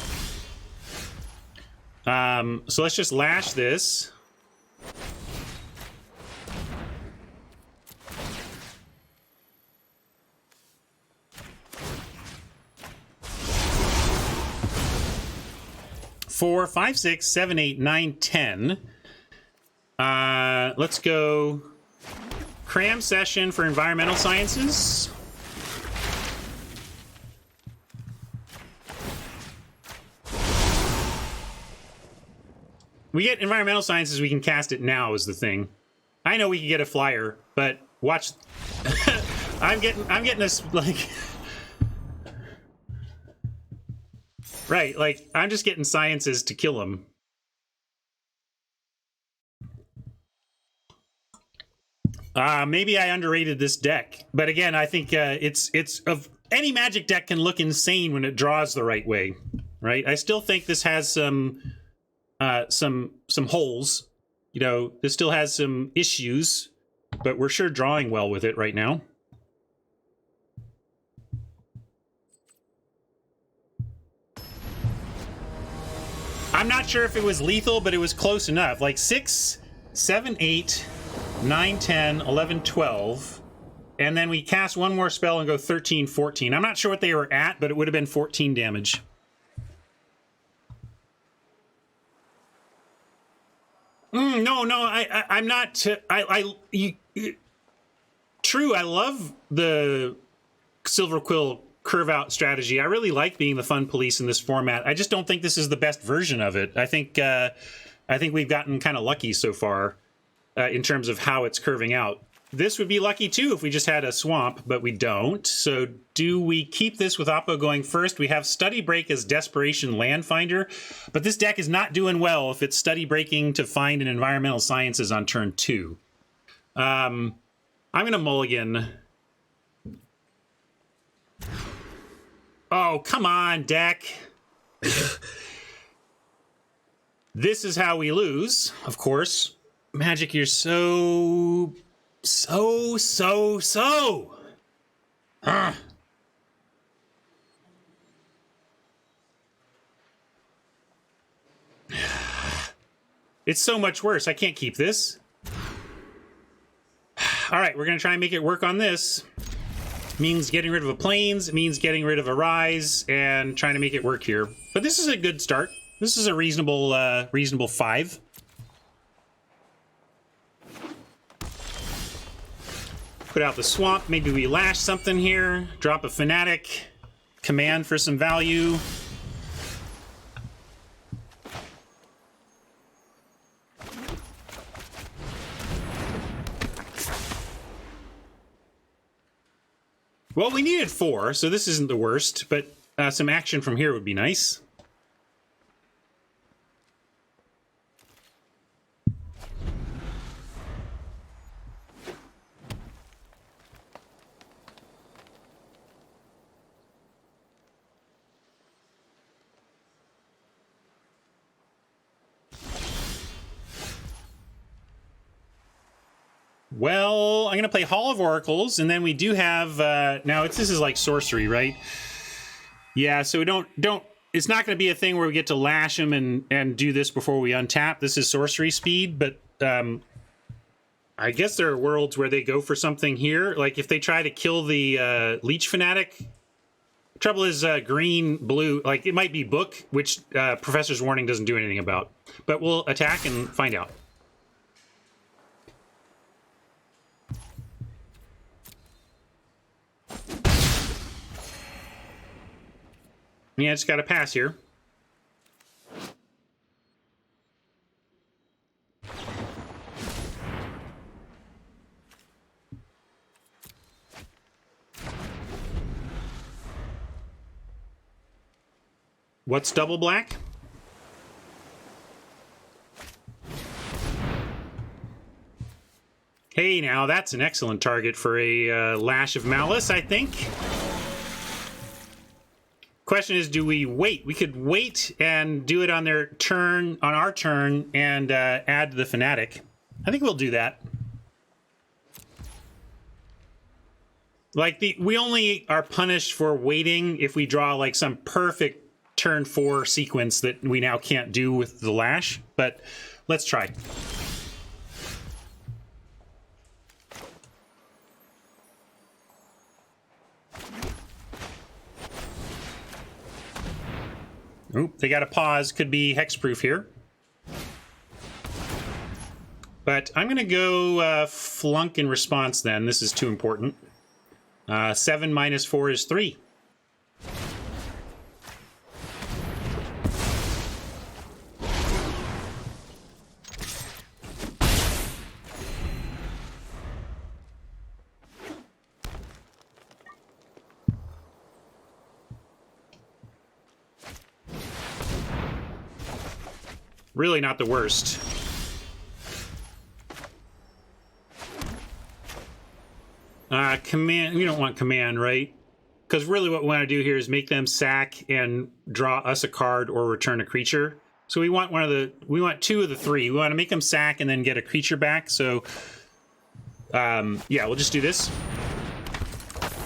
So let's just lash this. Four, 5, 6, 7, 8, 9, 10. Let's go Cram Session for Environmental Sciences. We get Environmental Sciences, we can cast it now is the thing. I know we can get a flyer, but watch. I'm getting this, like... Right, like, I'm just getting Sciences to kill him. Maybe I underrated this deck. But again, I think it's of any Magic deck can look insane when it draws the right way, right? I still think this has some holes. You know, this still has some issues, but we're sure drawing well with it right now. I'm not sure if it was lethal, but it was close enough. Like 6, 7, 8, 9, 10, 11, 12. And then we cast one more spell and go 13, 14. I'm not sure what they were at, but it would have been 14 damage. No, I'm not. True, I love the Silver Quill curve out strategy. I really like being the fun police in this format. I just don't think this is the best version of it. I think we've gotten kind of lucky so far in terms of how it's curving out. This would be lucky too if we just had a swamp, but we don't. So do we keep this with Oppo going first? We have Study Break as Desperation Landfinder, but this deck is not doing well if it's Study Breaking to find an Environmental Sciences on turn 2. I'm going to mulligan. Oh, come on, deck. This is how we lose, of course. Magic, you're so... It's so much worse. I can't keep this. All right, we're going to try and make it work on this. Means getting rid of a Plains, means getting rid of a Rise, and trying to make it work here. But this is a good start. This is a reasonable 5. Put out the swamp. Maybe we lash something here. Drop a Fanatic. Command for some value. Well, we needed 4, so this isn't the worst, but some action from here would be nice. Well, I'm going to play Hall of Oracles, and then we do have... now, this is like sorcery, right? Yeah, so we don't... It's not going to be a thing where we get to lash them and do this before we untap. This is sorcery speed, but I guess there are worlds where they go for something here. Like, if they try to kill the Leech Fanatic... Trouble is green, blue... Like, it might be Book, which Professor's Warning doesn't do anything about. But we'll attack and find out. Yeah, just got to pass here. What's double black? Hey, now that's an excellent target for a Lash of Malice, I think. Question is, do we wait? We could wait and do it on their turn, on our turn, and add the Fanatic. I think we'll do that. Like, we only are punished for waiting if we draw, like, some perfect turn 4 sequence that we now can't do with the Lash. But let's try. Oop, they got a pause. Could be hexproof here. But I'm going to go flunk in response then. This is too important. 7 minus 4 is 3. Really not the worst. Command, we don't want command, right? Because really what we want to do here is make them sack and draw us a card or return a creature. So we want we want 2 of the 3. We want to make them sack and then get a creature back. So yeah, we'll just do this.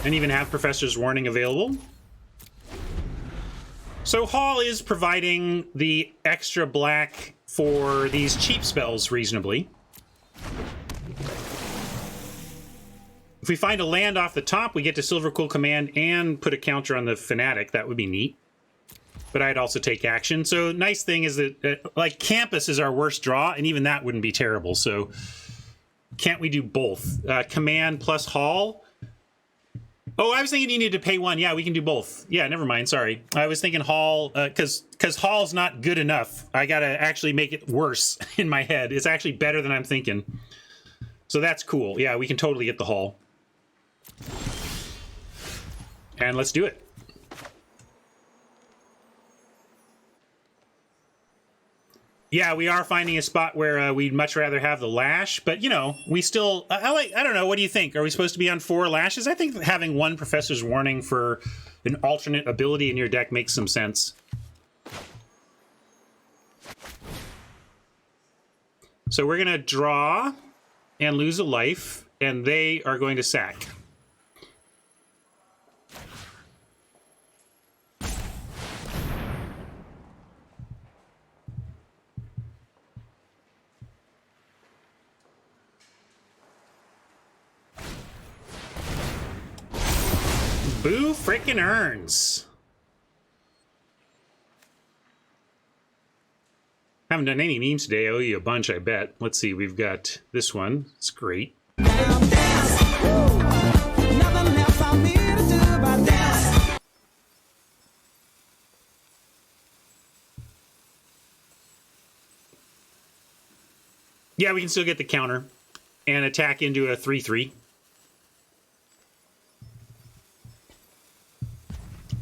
And even have Professor's Warning available. So Hall is providing the extra black for these cheap spells reasonably. If we find a land off the top, we get to Silver Quill Command and put a counter on the Fanatic. That would be neat. But I'd also take action. So nice thing is that, like, Campus is our worst draw, and even that wouldn't be terrible. So can't we do both? Command plus Hall? Oh, I was thinking you needed to pay one. Yeah, we can do both. Yeah, never mind. Sorry. I was thinking Hall, because Hall's not good enough. I got to actually make it worse in my head. It's actually better than I'm thinking. So that's cool. Yeah, we can totally get the Hall. And let's do it. Yeah, we are finding a spot where we'd much rather have the lash, but you know, we still. I don't know. What do you think? Are we supposed to be on 4 lashes? I think having 1 Professor's Warning for an alternate ability in your deck makes some sense. So we're gonna draw and lose a life, and they are going to sack. Boo frickin' earns. Haven't done any memes today. I owe you a bunch, I bet. Let's see, we've got this one. It's great. Yeah, we can still get the counter and attack into a 3/3.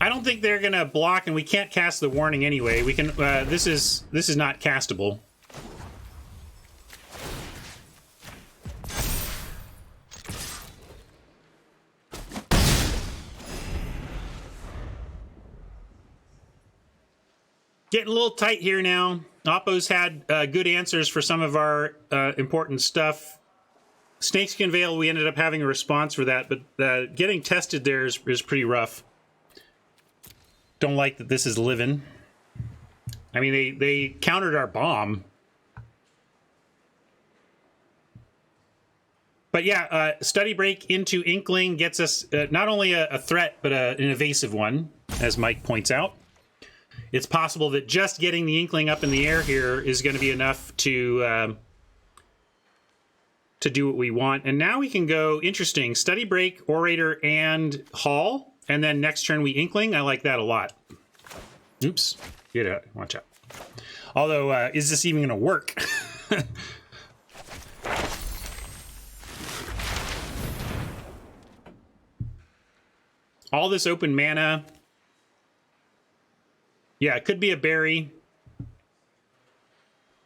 I don't think they're gonna block, and we can't cast the warning anyway. We can. This is not castable. Getting a little tight here now. Oppo's had good answers for some of our important stuff. Snakeskin Veil, we ended up having a response for that, but getting tested there is pretty rough. Don't like that this is living. I mean, they countered our bomb. But yeah, Study Break into Inkling gets us not only a threat, but an evasive one, as Mike points out. It's possible that just getting the Inkling up in the air here is going to be enough to do what we want. And now we can go, interesting, Study Break, Orator, and Hall. And then next turn we Inkling. I like that a lot. Oops. Get out. Watch out. Although, is this even going to work? All this open mana. Yeah, it could be a berry.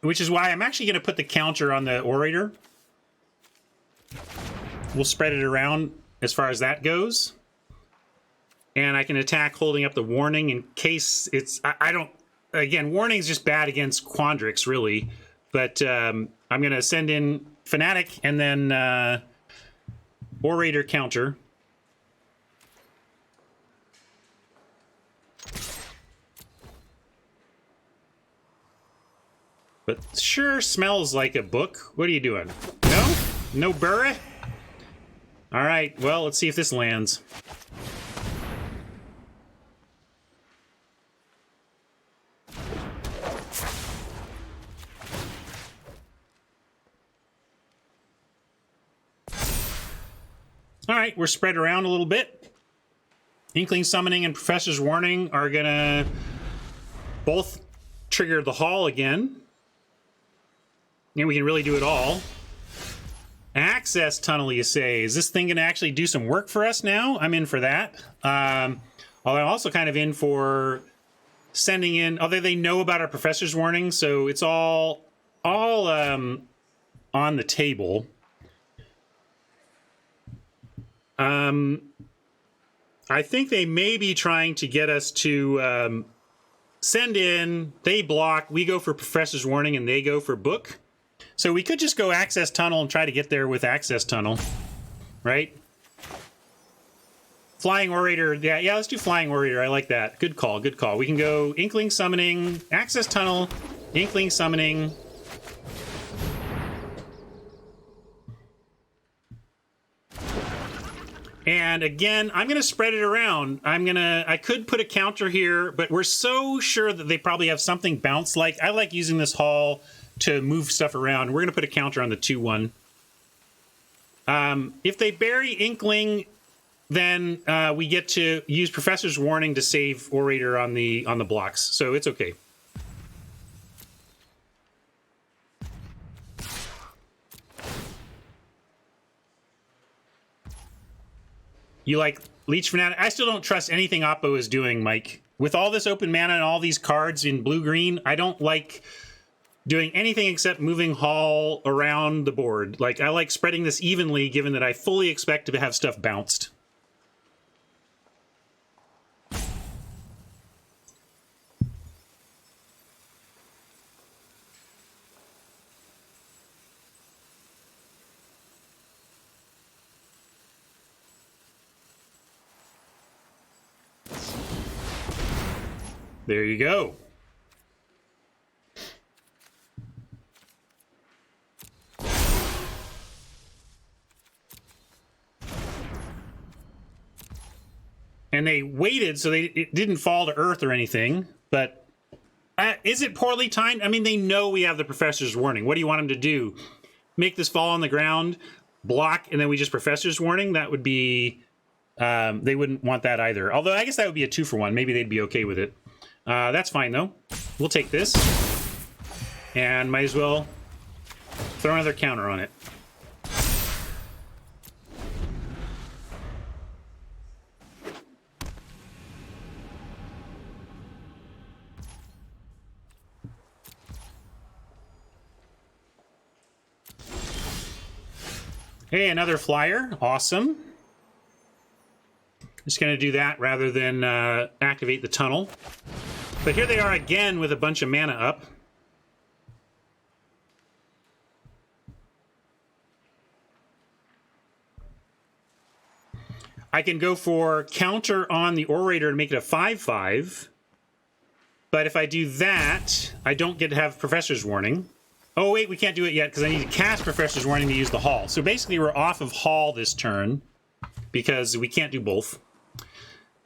Which is why I'm actually going to put the counter on the Orator. We'll spread it around as far as that goes. And I can attack holding up the warning in case it's... I don't... Again, warning's just bad against Quandrix, really. But I'm going to send in Fanatic and then Orator counter. But sure smells like a book. What are you doing? No? No Burra? All right, well, let's see if this lands. All right, we're spread around a little bit. Inkling Summoning and Professor's Warning are gonna both trigger the Hall again. And we can really do it all. Access Tunnel, you say. Is this thing gonna actually do some work for us now? I'm in for that. Although I'm also kind of in for sending in, although they know about our Professor's Warning, so it's all on the table. I think they may be trying to get us to send in, they block, we go for Professor's Warning, and they go for Book. So we could just go Access Tunnel and try to get there with Access Tunnel, right? Flying Orator. Yeah, let's do Flying Orator. I like that. Good call, good call. We can go Inkling Summoning, Access Tunnel, Inkling Summoning. And again, I'm going to spread it around. I could put a counter here, but we're so sure that they probably have something bounce like. I like using this hall to move stuff around. We're going to put a counter on the 2-1. If they bury Inkling, then we get to use Professor's Warning to save Orator on the blocks. So it's okay. You like Leech Fanatic? I still don't trust anything Oppo is doing, Mike. With all this open mana and all these cards in blue-green, I don't like doing anything except moving Hall around the board. Like, I like spreading this evenly, given that I fully expect to have stuff bounced. There you go. And they waited, so it didn't fall to earth or anything. But is it poorly timed? I mean, they know we have the Professor's Warning. What do you want them to do? Make this fall on the ground, block, and then we just Professor's Warning? That would be... they wouldn't want that either. Although, I guess that would be a 2-for-1. Maybe they'd be okay with it. That's fine, though. We'll take this. And might as well throw another counter on it. Hey, another flyer. Awesome. Just going to do that rather than activate the tunnel. But here they are again with a bunch of mana up. I can go for counter on the Orator and make it a 5/5. But if I do that, I don't get to have Professor's Warning. Oh, wait, we can't do it yet because I need to cast Professor's Warning to use the Hall. So basically, we're off of Hall this turn because we can't do both.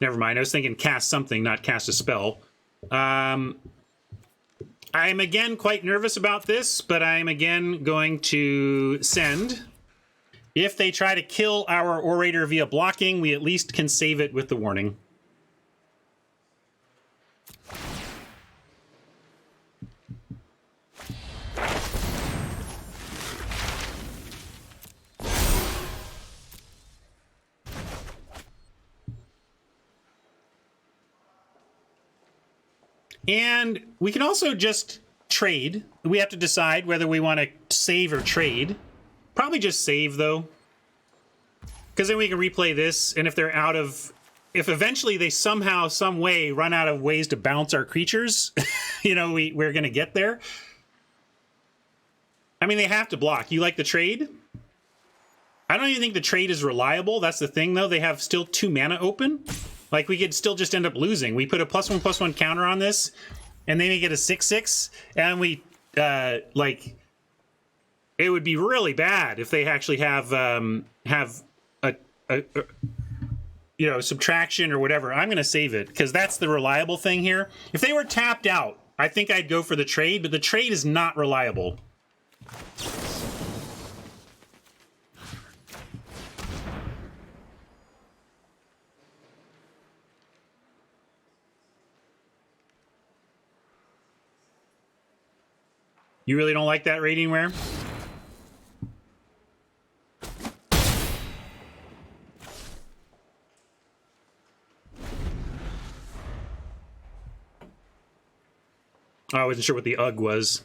Never mind. I was thinking cast something, not cast a spell. I am again quite nervous about this, but I am again going to send. If they try to kill our Orator via blocking, we at least can save it with the warning. And we can also just trade. We have to decide whether we want to save or trade. Probably just save, though. Because then we can replay this, and if they're out of... If eventually they somehow, some way, run out of ways to bounce our creatures, you know, we're going to get there. I mean, they have to block. You like the trade? I don't even think the trade is reliable. That's the thing, though. They have still 2 mana open. Like, we could still just end up losing. We put a +1/+1 counter on this, and they may get a 6/6, and we, like, it would be really bad if they actually have a you know, subtraction or whatever. I'm going to save it, because that's the reliable thing here. If they were tapped out, I think I'd go for the trade, but the trade is not reliable. You really don't like that Radiantware? Oh, I wasn't sure what the UG was.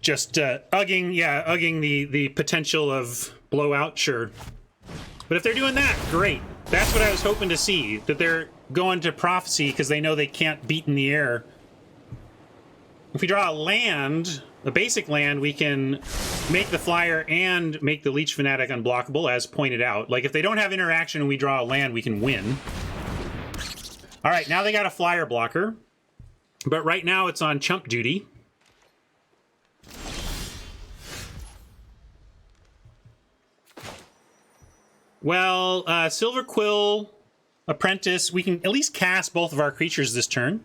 Just ugging, yeah, ugging the potential of blowout, sure. But if they're doing that, great. That's what I was hoping to see, that they're going to Prophecy because they know they can't beat in the air. If we draw a land, a basic land, we can make the flyer and make the Leech Fanatic unblockable, as pointed out. Like, if they don't have interaction and we draw a land, we can win. All right, now they got a flyer blocker. But right now it's on chump duty. Well, Silver Quill, Apprentice, we can at least cast both of our creatures this turn.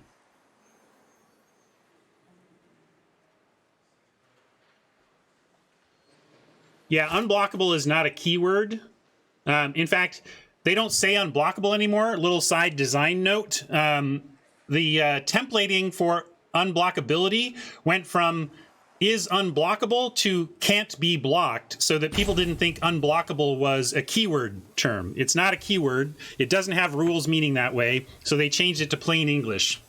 Yeah, unblockable is not a keyword. In fact, they don't say unblockable anymore. Little side design note. The templating for unblockability went from is unblockable to can't be blocked, so that people didn't think unblockable was a keyword term. It's not a keyword. It doesn't have rules meaning that way, so they changed it to plain English.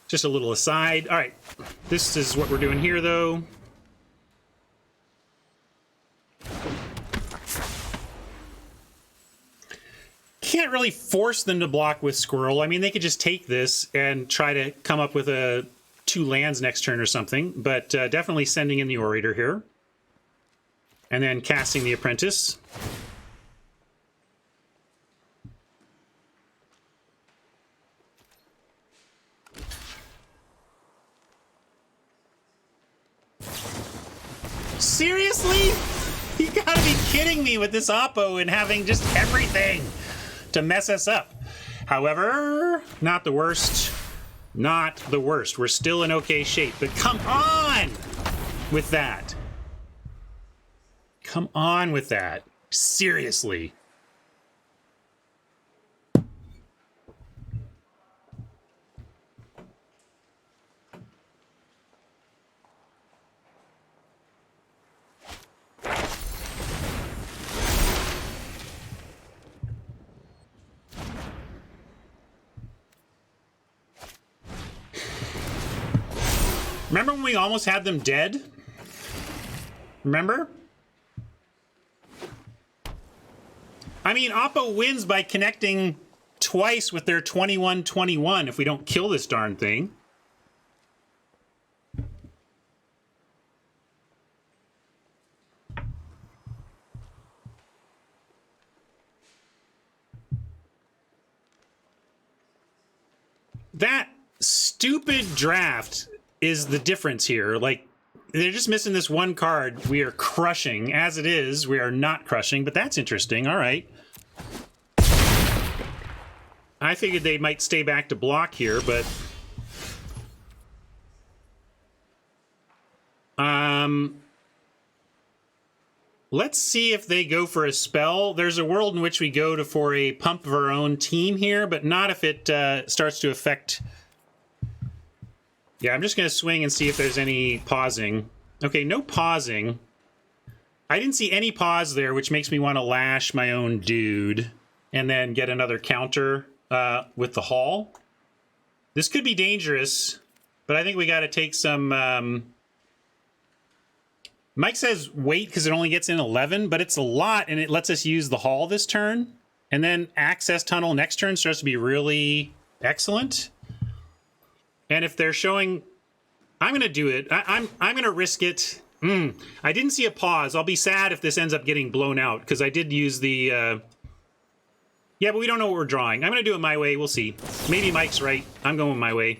Just a little aside. All right, this is what we're doing here, though. Can't really force them to block with Squirrel. I mean, they could just take this and try to come up with a 2 lands next turn or something, but definitely sending in the Orator here. And then casting the Apprentice. Seriously? You gotta be kidding me with this Oppo and having just everything to mess us up. However, not the worst. Not the worst. We're still in okay shape, but come on with that. Come on with that. Seriously. Remember when we almost had them dead? Remember? I mean, Oppo wins by connecting twice with their 21-21 if we don't kill this darn thing. That stupid draft is the difference here. Like, they're just missing this one card. We are crushing. As it is, we are not crushing, but that's interesting. All right. I figured they might stay back to block here, but... let's see if they go for a spell. There's a world in which we go for a pump of our own team here, but not if it starts to affect... Yeah, I'm just going to swing and see if there's any pausing. Okay, no pausing. I didn't see any pause there, which makes me want to lash my own dude and then get another counter with the haul. This could be dangerous, but I think we got to take some... Mike says wait because it only gets in 11, but it's a lot, and it lets us use the haul this turn. And then access tunnel next turn starts to be really excellent. And if they're showing, I'm going to do it. I'm going to risk it. I didn't see a pause. I'll be sad if this ends up getting blown out because I did use the... Yeah, but we don't know what we're drawing. I'm going to do it my way. We'll see. Maybe Mike's right. I'm going my way.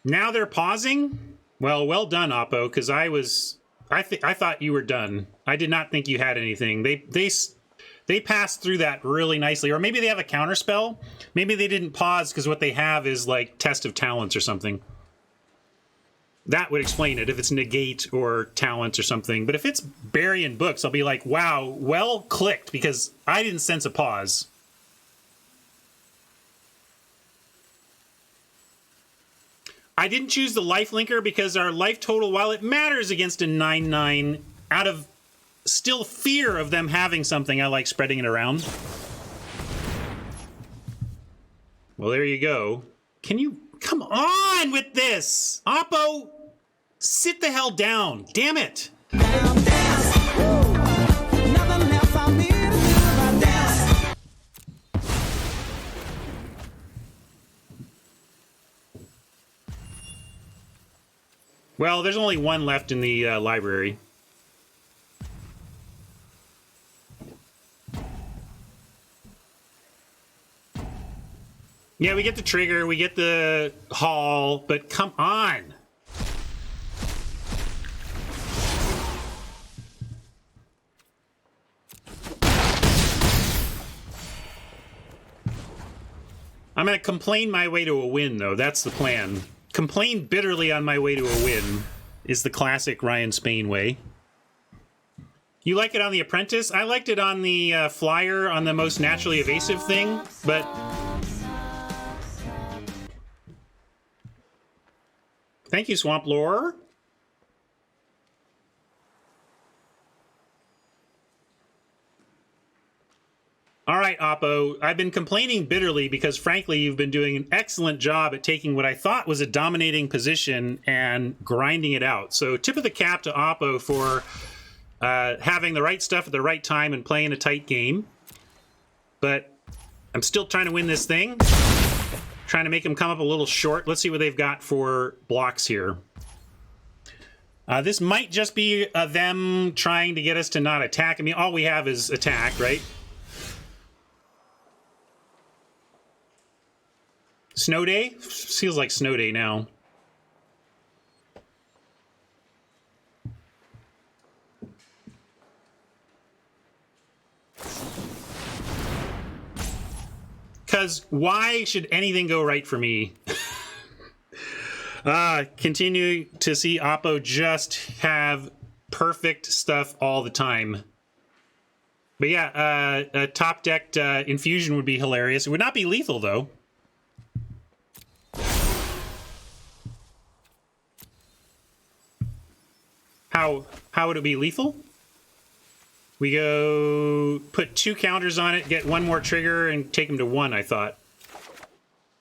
Now they're pausing? Well done, Oppo, because I thought you were done. I did not think you had anything. They passed through that really nicely. Or maybe they have a counter spell. Maybe they didn't pause because what they have is like Test of Talents or something. That would explain it if it's negate or talents or something. But if it's burying books, I'll be like, wow, well clicked, because I didn't sense a pause. I didn't choose the life linker because our life total, while it matters against a 9/9, out of still fear of them having something, I like spreading it around. Well, there you go. Can you come on with this? Oppo, sit the hell down. Damn it. Well, there's only one left in the library. Yeah, we get the trigger, we get the haul, but come on. I'm going to complain my way to a win, though. That's the plan. Complain bitterly on my way to a win is the classic Ryan Spain way. You like it on the Apprentice? I liked it on the Flyer, on the most naturally evasive thing, but... Thank you, Swamp Lore. All right, Oppo, I've been complaining bitterly because, frankly, you've been doing an excellent job at taking what I thought was a dominating position and grinding it out. So tip of the cap to Oppo for having the right stuff at the right time and playing a tight game. But I'm still trying to win this thing. Trying to make them come up a little short. Let's see what they've got for blocks here. This might just be them trying to get us to not attack. I mean, all we have is attack, right? Snow Day? Feels like Snow Day now. Because why should anything go right for me? Continue to see Oppo just have perfect stuff all the time. But yeah, a top-decked Infusion would be hilarious. It would not be lethal, though. How would it be lethal? We go put 2 counters on it, get 1 more trigger, and take him to 1, I thought.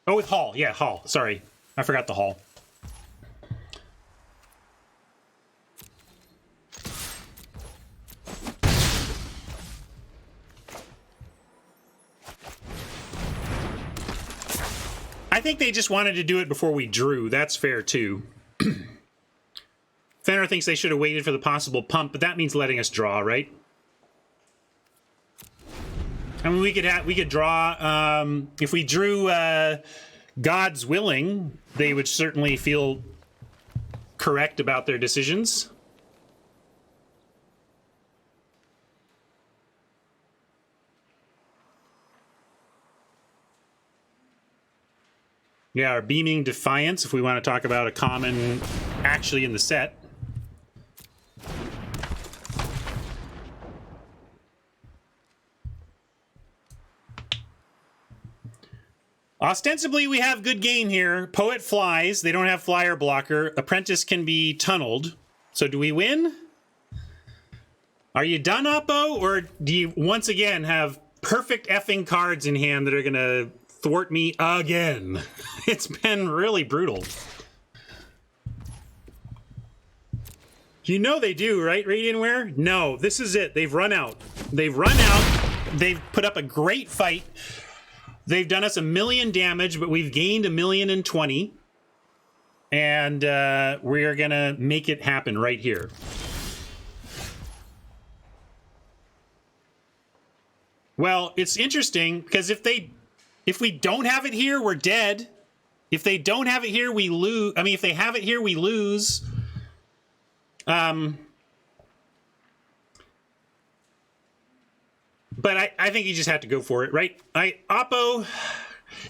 Oh, with Haul. Yeah, Haul. Sorry. I forgot the Haul. I think they just wanted to do it before we drew. That's fair, too. Fenner thinks they should have waited for the possible pump, but that means letting us draw, right? I mean, we could draw, if we drew God's Willing, they would certainly feel correct about their decisions. Yeah, our Beaming Defiance, if we want to talk about a common actually in the set. Ostensibly, we have good game here. Poet flies. They don't have flyer blocker. Apprentice can be tunneled. So do we win? Are you done, Oppo? Or do you once again have perfect effing cards in hand that are going to thwart me again? It's been really brutal. You know they do, right, Radiantware? No, this is it. They've run out. They've run out. They've put up a great fight. They've done us 1 million damage, but we've gained 1,020,000. And we are going to make it happen right here. Well, it's interesting because if we don't have it here, we're dead. If they don't have it here, we lose. I mean, if they have it here, we lose. But I think you just have to go for it, right? Oppo,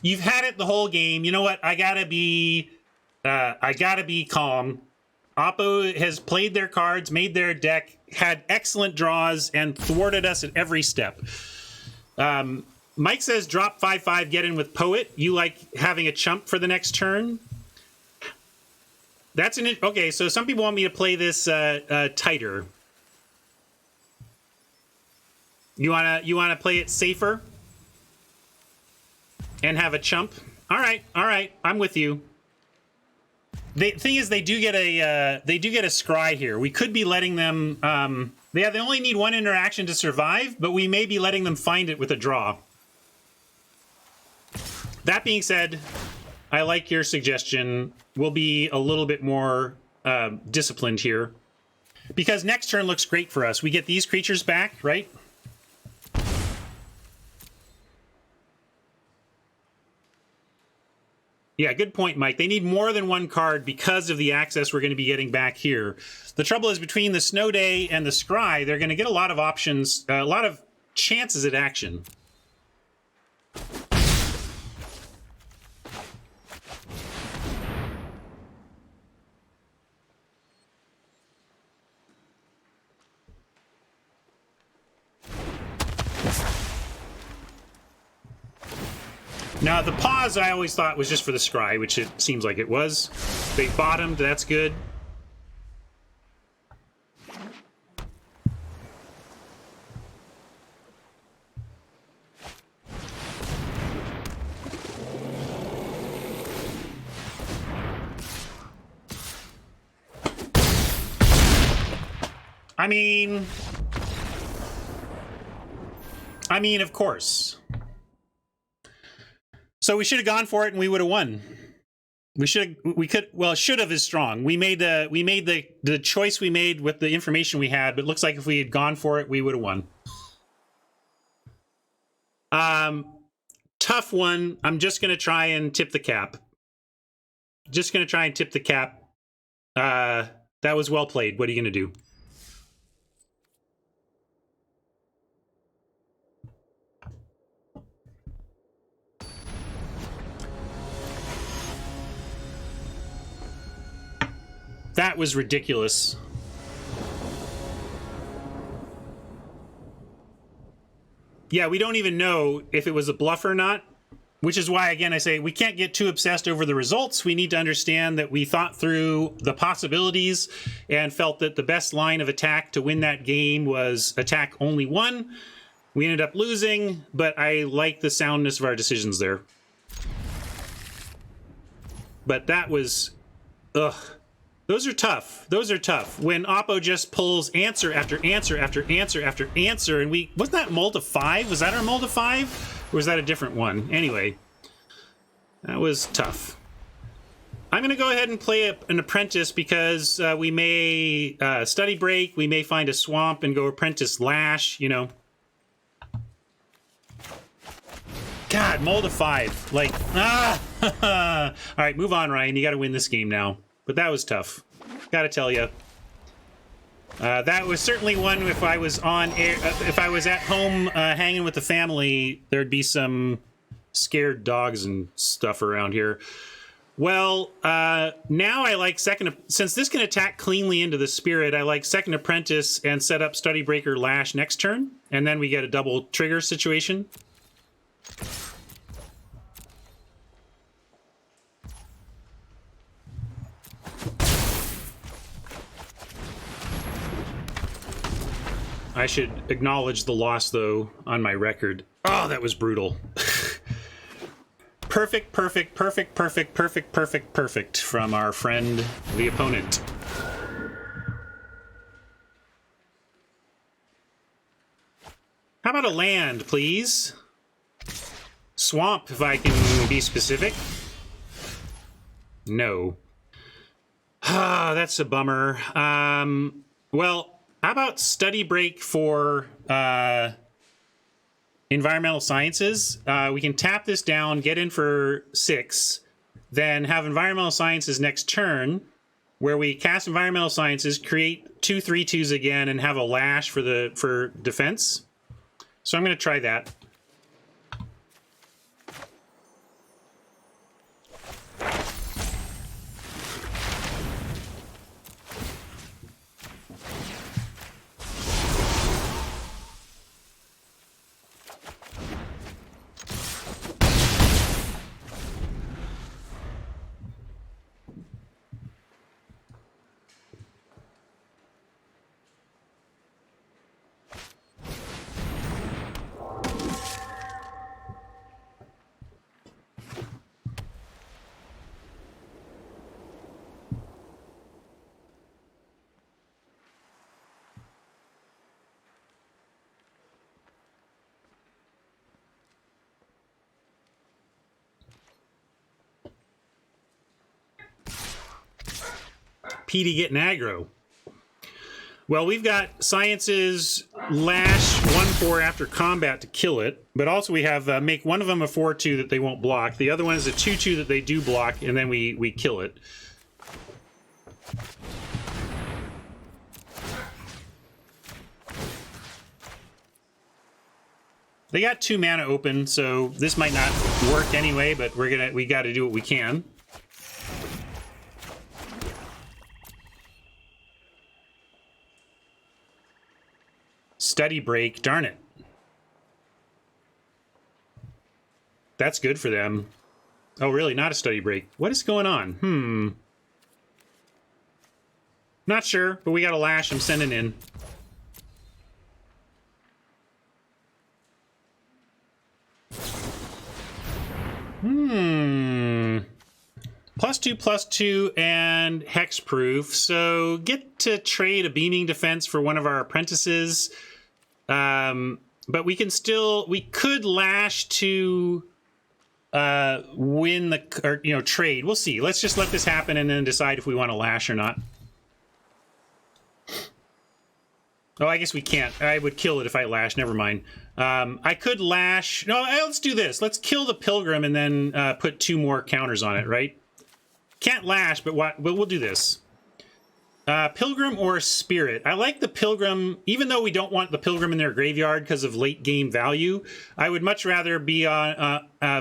you've had it the whole game. You know what? I gotta be calm. Oppo has played their cards, made their deck, had excellent draws, and thwarted us at every step. Mike says drop 5/5, get in with Poet. You like having a chump for the next turn? That's okay. So some people want me to play this tighter. You wanna play it safer and have a chump? All right, I'm with you. The thing is, they do get a scry here. We could be letting them. They only need 1 interaction to survive, but we may be letting them find it with a draw. That being said, I like your suggestion. We'll be a little bit more disciplined here. Because next turn looks great for us. We get these creatures back, right? Yeah, good point, Mike. They need more than one card because of the access we're going to be getting back here. The trouble is between the Snow Day and the Scry, they're going to get a lot of options, a lot of chances at action. Now, the pause I always thought was just for the Scry, which it seems like it was. They bottomed, that's good. I mean, of course. So we should have gone for it and we would have won. Should have is strong. We made the choice we made with the information we had, but it looks like if we had gone for it, we would have won. Tough one. I'm just going to try and tip the cap. That was well played. What are you going to do? That was ridiculous. Yeah, we don't even know if it was a bluff or not, which is why, again, I say we can't get too obsessed over the results. We need to understand that we thought through the possibilities and felt that the best line of attack to win that game was attack only one. We ended up losing, but I like the soundness of our decisions there. But that was... ugh. Those are tough. Those are tough. When Oppo just pulls answer after answer after answer after answer, and we... wasn't that Mull to 5? Was that our Mull to 5? Or was that a different one? Anyway, that was tough. I'm going to go ahead and play an Apprentice because we may study break, we may find a swamp and go Apprentice Lash, you know. God, Mull to 5. Like, ah! All right, move on, Ryan. You got to win this game now. But that was tough. Gotta tell you. That was certainly one, if I was on air, if I was at home hanging with the family, there'd be some scared dogs and stuff around here. Well, now I like since this can attack cleanly into the Spirit, I like Second Apprentice and set up Study Breaker Lash next turn, and then we get a double trigger situation. I should acknowledge the loss, though, on my record. Oh, that was brutal. Perfect, perfect, perfect, perfect, perfect, perfect, perfect from our friend, the opponent. How about a land, please? Swamp, if I can be specific. No. Ah, that's a bummer. Well... how about study break for environmental sciences? We can tap this down, get in for 6, then have environmental sciences next turn, where we cast environmental sciences, create 2 3/2s again, and have a lash for defense. So I'm going to try that. Petey getting aggro. Well, we've got Science's Lash 1/4 after combat to kill it, but also we have make one of them a 4/2 that they won't block. The other one is a 2/2 that they do block, and then we kill it. They got 2 mana open, so this might not work anyway, but we got to do what we can. Study break, darn it. That's good for them. Oh, really? Not a study break. What is going on? Not sure, but we got a Lash I'm sending in. +2/+2 and hexproof. So get to trade a beaming defense for one of our apprentices. But we could Lash to win or trade. We'll see. Let's just let this happen and then decide if we want to Lash or not. Oh, I guess we can't. I would kill it if I Lash. Never mind. I could Lash. No, let's do this. Let's kill the Pilgrim and then put 2 more counters on it, right? Can't Lash, but we'll do this. Pilgrim or Spirit. I like the Pilgrim, even though we don't want the Pilgrim in their graveyard because of late game value. I would much rather be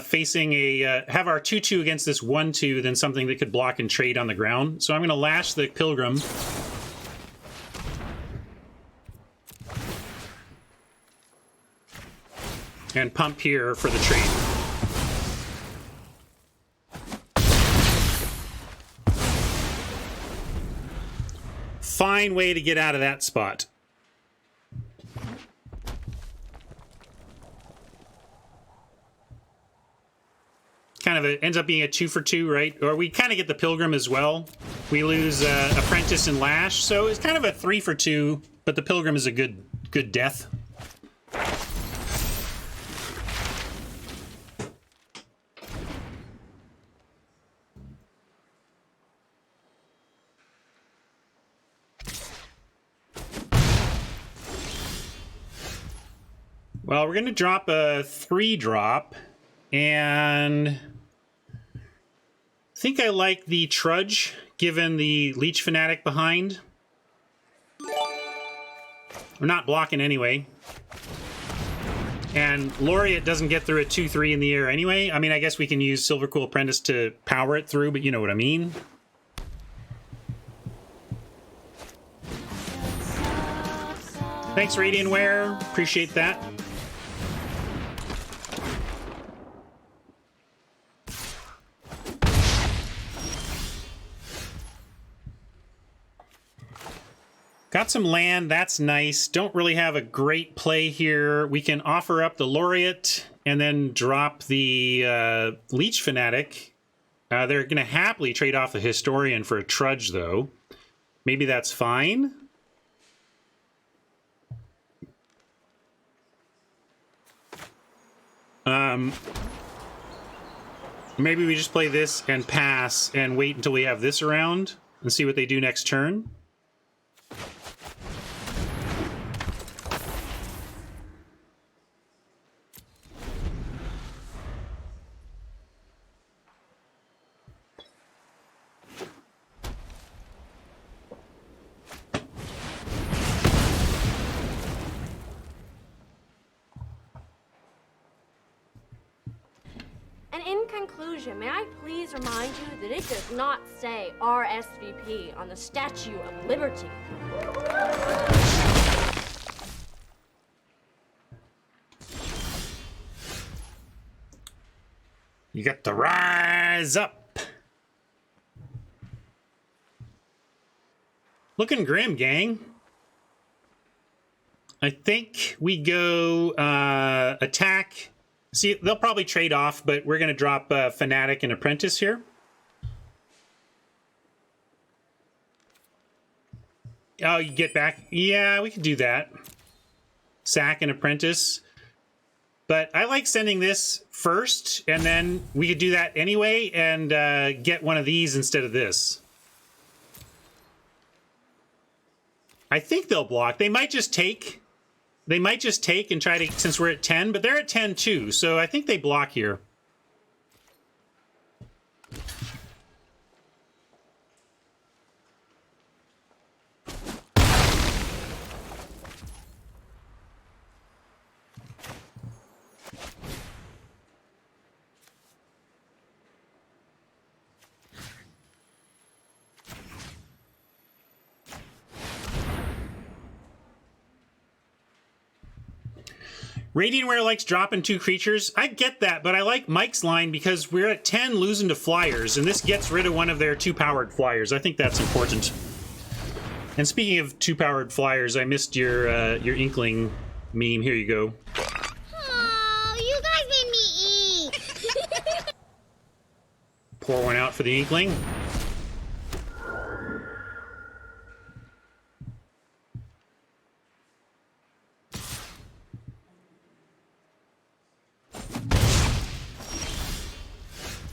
facing have our 2/2 against this 1/2 than something that could block and trade on the ground. So I'm going to Lash the Pilgrim. And pump here for the trade. Fine way to get out of that spot. Kind of ends up being a 2-for-2, right? Or we kind of get the Pilgrim as well. We lose Apprentice and Lash, so it's kind of a 3-for-2, but the Pilgrim is a good death. Well, we're going to drop a 3-drop, and I think I like the Trudge, given the Leech Fanatic behind. We're not blocking anyway. And Laureate doesn't get through a 2/3 in the air anyway. I mean, I guess we can use Silvercool Apprentice to power it through, but you know what I mean. Thanks, Radiantware. Appreciate that. Got some land, that's nice. Don't really have a great play here. We can offer up the Laureate and then drop the Leech Fanatic. They're going to happily trade off the Historian for a Trudge, though. Maybe that's fine. Maybe we just play this and pass and wait until we have this around and see what they do next turn. May I please remind you that it does not say RSVP on the Statue of Liberty. You got to rise up. Looking grim, gang. I think we go attack. See, they'll probably trade off, but we're going to drop Fanatic and Apprentice here. Oh, you get back? Yeah, we could do that. Sack and Apprentice. But I like sending this first, and then we could do that anyway and get one of these instead of this. I think they'll block. They might just take. They might just take and try to, since we're at 10, but they're at 10 too, so I think they block here. Radiantware likes dropping 2 creatures. I get that, but I like Mike's line because we're at 10 losing to flyers, and this gets rid of one of their 2-powered flyers. I think that's important. And speaking of 2-powered flyers, I missed your Inkling meme. Here you go. Oh, you guys made me eat. Pour one out for the Inkling.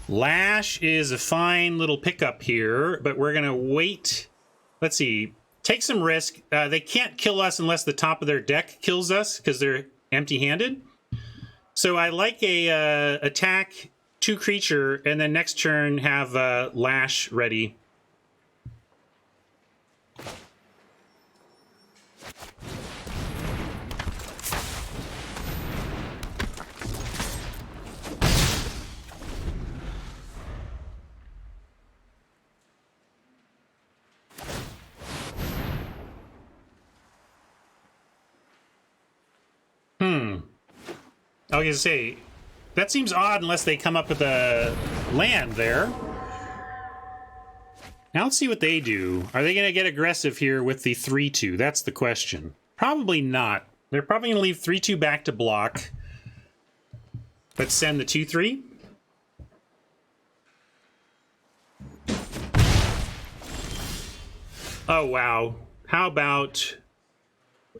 Lash is a fine little pickup here, but we're going to wait. Let's see. Take some risk. They can't kill us unless the top of their deck kills us because they're empty-handed. So I like a attack 2 creature and then next turn have Lash ready. I was gonna say, that seems odd unless they come up with a land there. Now let's see what they do. Are they gonna get aggressive here with the 3-2? That's the question. Probably not. They're probably gonna leave 3-2 back to block, but send the 2-3. Oh wow. How about,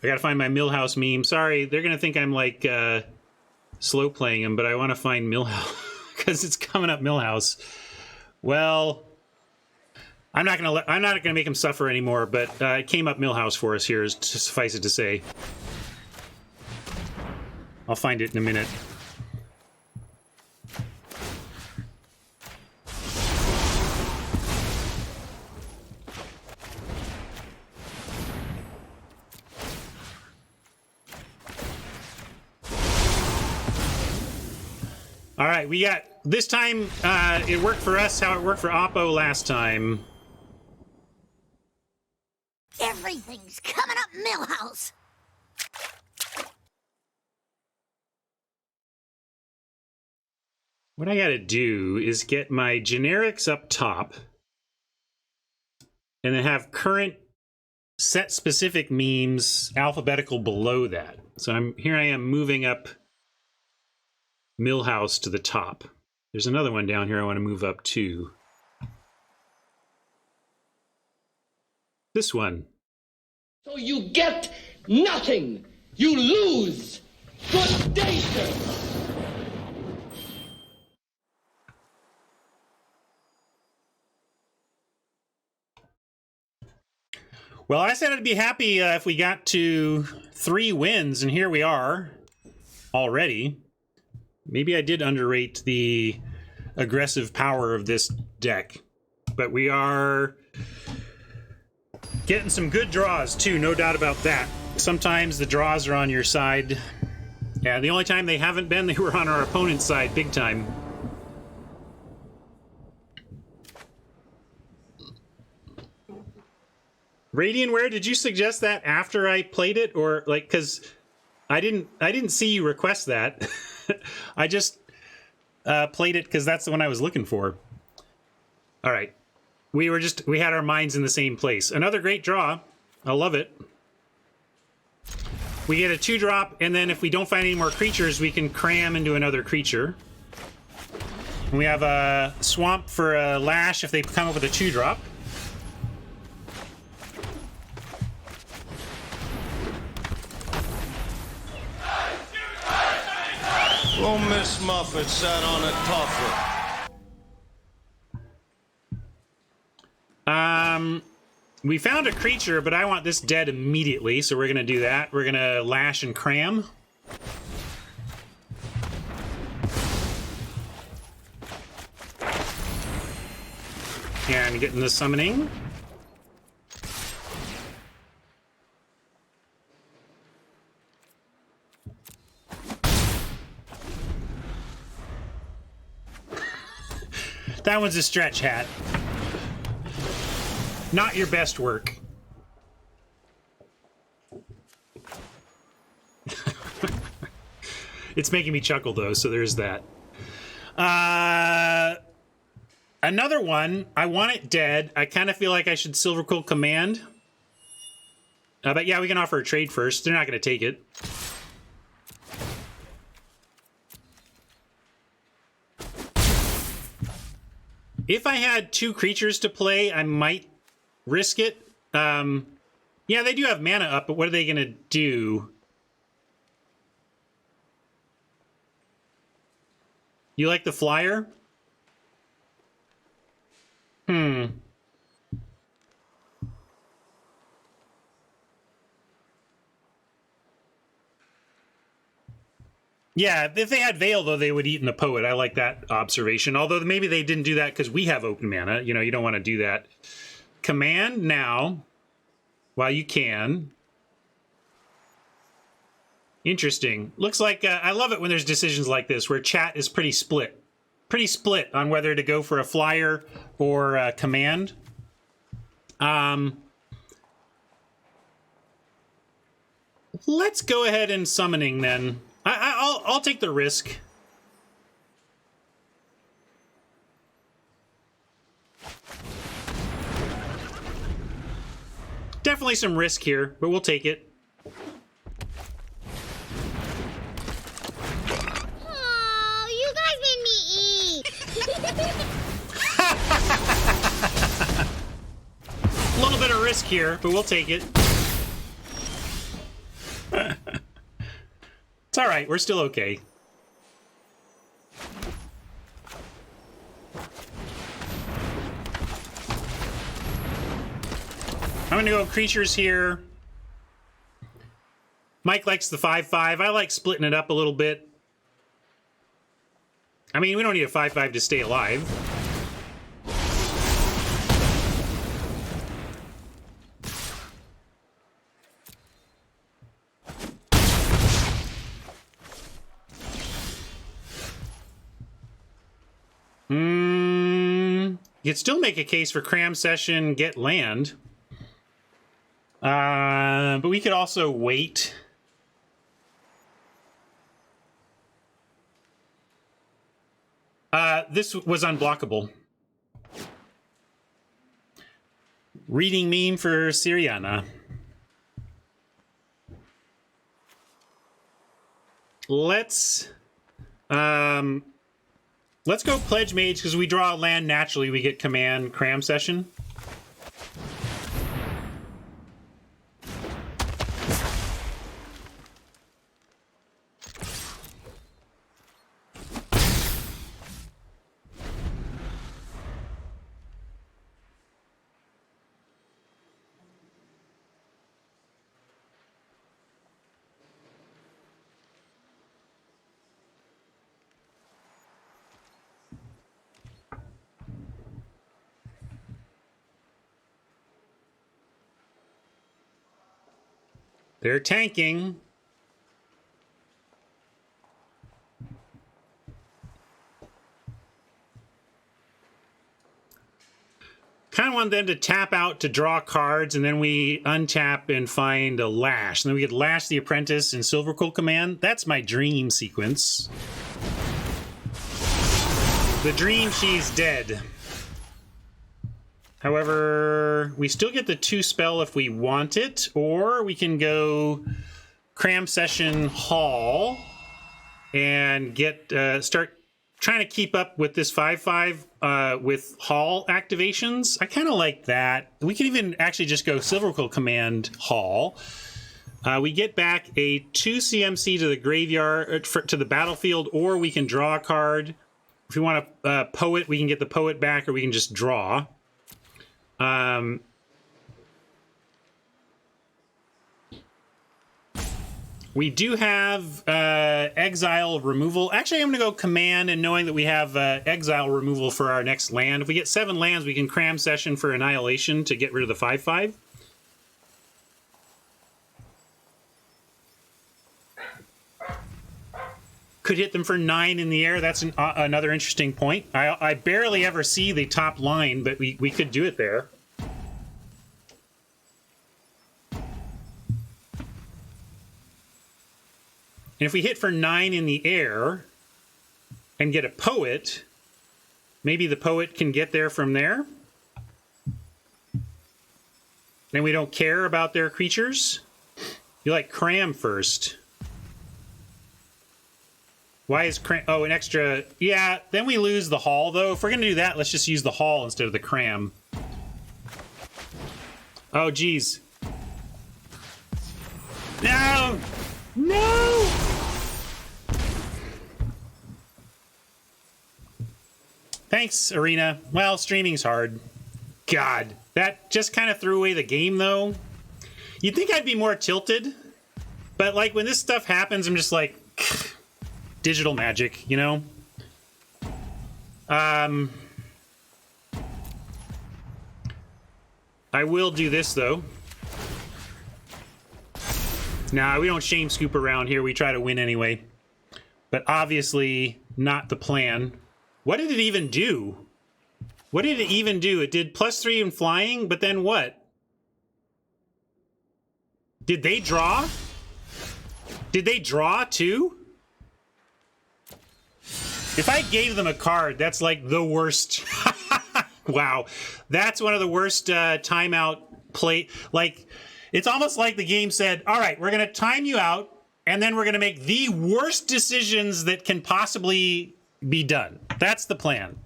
I gotta find my Millhouse meme. Sorry, they're gonna think I'm like slow playing him, but I want to find Millhouse because it's coming up Millhouse. Well, I'm not gonna make him suffer anymore. But it came up Millhouse for us here. To suffice it to say, I'll find it in a minute. All right, we got, this time it worked for us how it worked for Oppo last time. Everything's coming up Millhouse. What I gotta do is get my generics up top and then have current set specific memes alphabetical below that. So I am moving up Millhouse to the top. There's another one down here I want to move up too. This one. So you get nothing. You lose. Good day, sir. Well, I said I'd be happy if we got to 3 wins, and here we are already. Maybe I did underrate the aggressive power of this deck, but we are getting some good draws too, no doubt about that. Sometimes the draws are on your side. Yeah, the only time they haven't been, they were on our opponent's side big time. Radiantware, did you suggest that after I played it, or like, because I didn't see you request that. I just played it because that's the one I was looking for. All right, we had our minds in the same place. Another great draw. I love it. We get a 2-drop, and then if we don't find any more creatures, we can cram into another creature. And we have a swamp for a Lash if they come up with a 2-drop. Oh, Miss Muffet sat on a toffee. We found a creature, but I want this dead immediately, so we're going to do that. We're going to lash and cram. And getting the summoning. That one's a stretch hat. Not your best work. It's making me chuckle, though, so there's that. Another one, I want it dead. I kind of feel like I should Silver Quill Command. But yeah, we can offer a trade first. They're not going to take it. If I had 2 creatures to play, I might risk it. Yeah, they do have mana up, but what are they going to do? You like the flyer? Yeah, if they had Veil, though, they would eat in the Poet. I like that observation. Although maybe they didn't do that because we have open mana. You know, you don't want to do that. Command now, while you can. Interesting. Looks like, I love it when there's decisions like this, where chat is pretty split. Pretty split on whether to go for a flyer or a command. Let's go ahead and summoning then. I'll take the risk. Definitely some risk here, but we'll take it. Oh, you guys made me eat. A little bit of risk here, but we'll take it. It's all right. We're still okay. I'm going to go creatures here. Mike likes the 5/5. I like splitting it up a little bit. I mean, we don't need a 5/5 to stay alive. You could still make a case for Cram Session, get land. But we could also wait. This was unblockable. Reading meme for Syriana. Let's go Pledge Mage, because we draw a land naturally. We get command Cram Session. They're tanking. Kind of want them to tap out to draw cards, and then we untap and find a Lash. And then we get Lash the Apprentice and Silver Quill Command. That's my dream sequence. The dream, she's dead. However, we still get the 2 spell if we want it, or we can go Cram Session Hall and get start trying to keep up with this 5/5 with Hall activations. I kind of like that. We can even actually just go Silver Quill Command Hall. We get back a 2 CMC to the graveyard, to the battlefield, or we can draw a card. If we want a Poet, we can get the Poet back, or we can just draw. We do have exile removal. Actually, I'm going to go command, and knowing that we have exile removal for our next land. If we get 7 lands, we can cram Session for Annihilation to get rid of the 5/5. Could hit them for 9 in the air. That's another interesting point. I barely ever see the top line, but we could do it there. And if we hit for 9 in the air and get a poet, maybe the poet can get there from there. Then we don't care about their creatures. You like cram first. Why is cram? Oh, an extra. Yeah, then we lose the hall, though. If we're going to do that, let's just use the hall instead of the cram. Oh, geez. No! No! Thanks, Arena. Well, streaming's hard. God, that just kind of threw away the game, though. You'd think I'd be more tilted, but like when this stuff happens, I'm just like, digital magic, you know? I will do this, though. Nah, we don't shame scoop around here. We try to win anyway. But obviously not the plan. What did it even do? What did it even do? It did +3 in flying, but then what? Did they draw? Did they draw too? If I gave them a card, that's like the worst. Wow. That's one of the worst timeout play. Like, it's almost like the game said, all right, we're going to time you out, and then we're going to make the worst decisions that can possibly be done. That's the plan.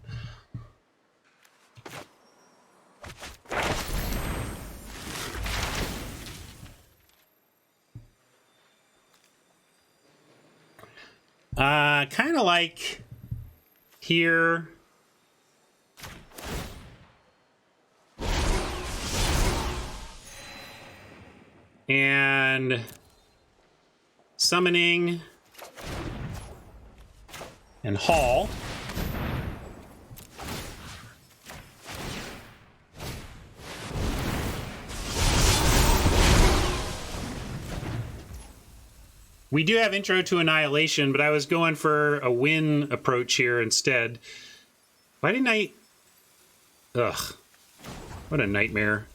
Kind of like here. And summoning and haul. We do have Intro to Annihilation, but I was going for a win approach here instead. Why didn't I... Ugh. What a nightmare.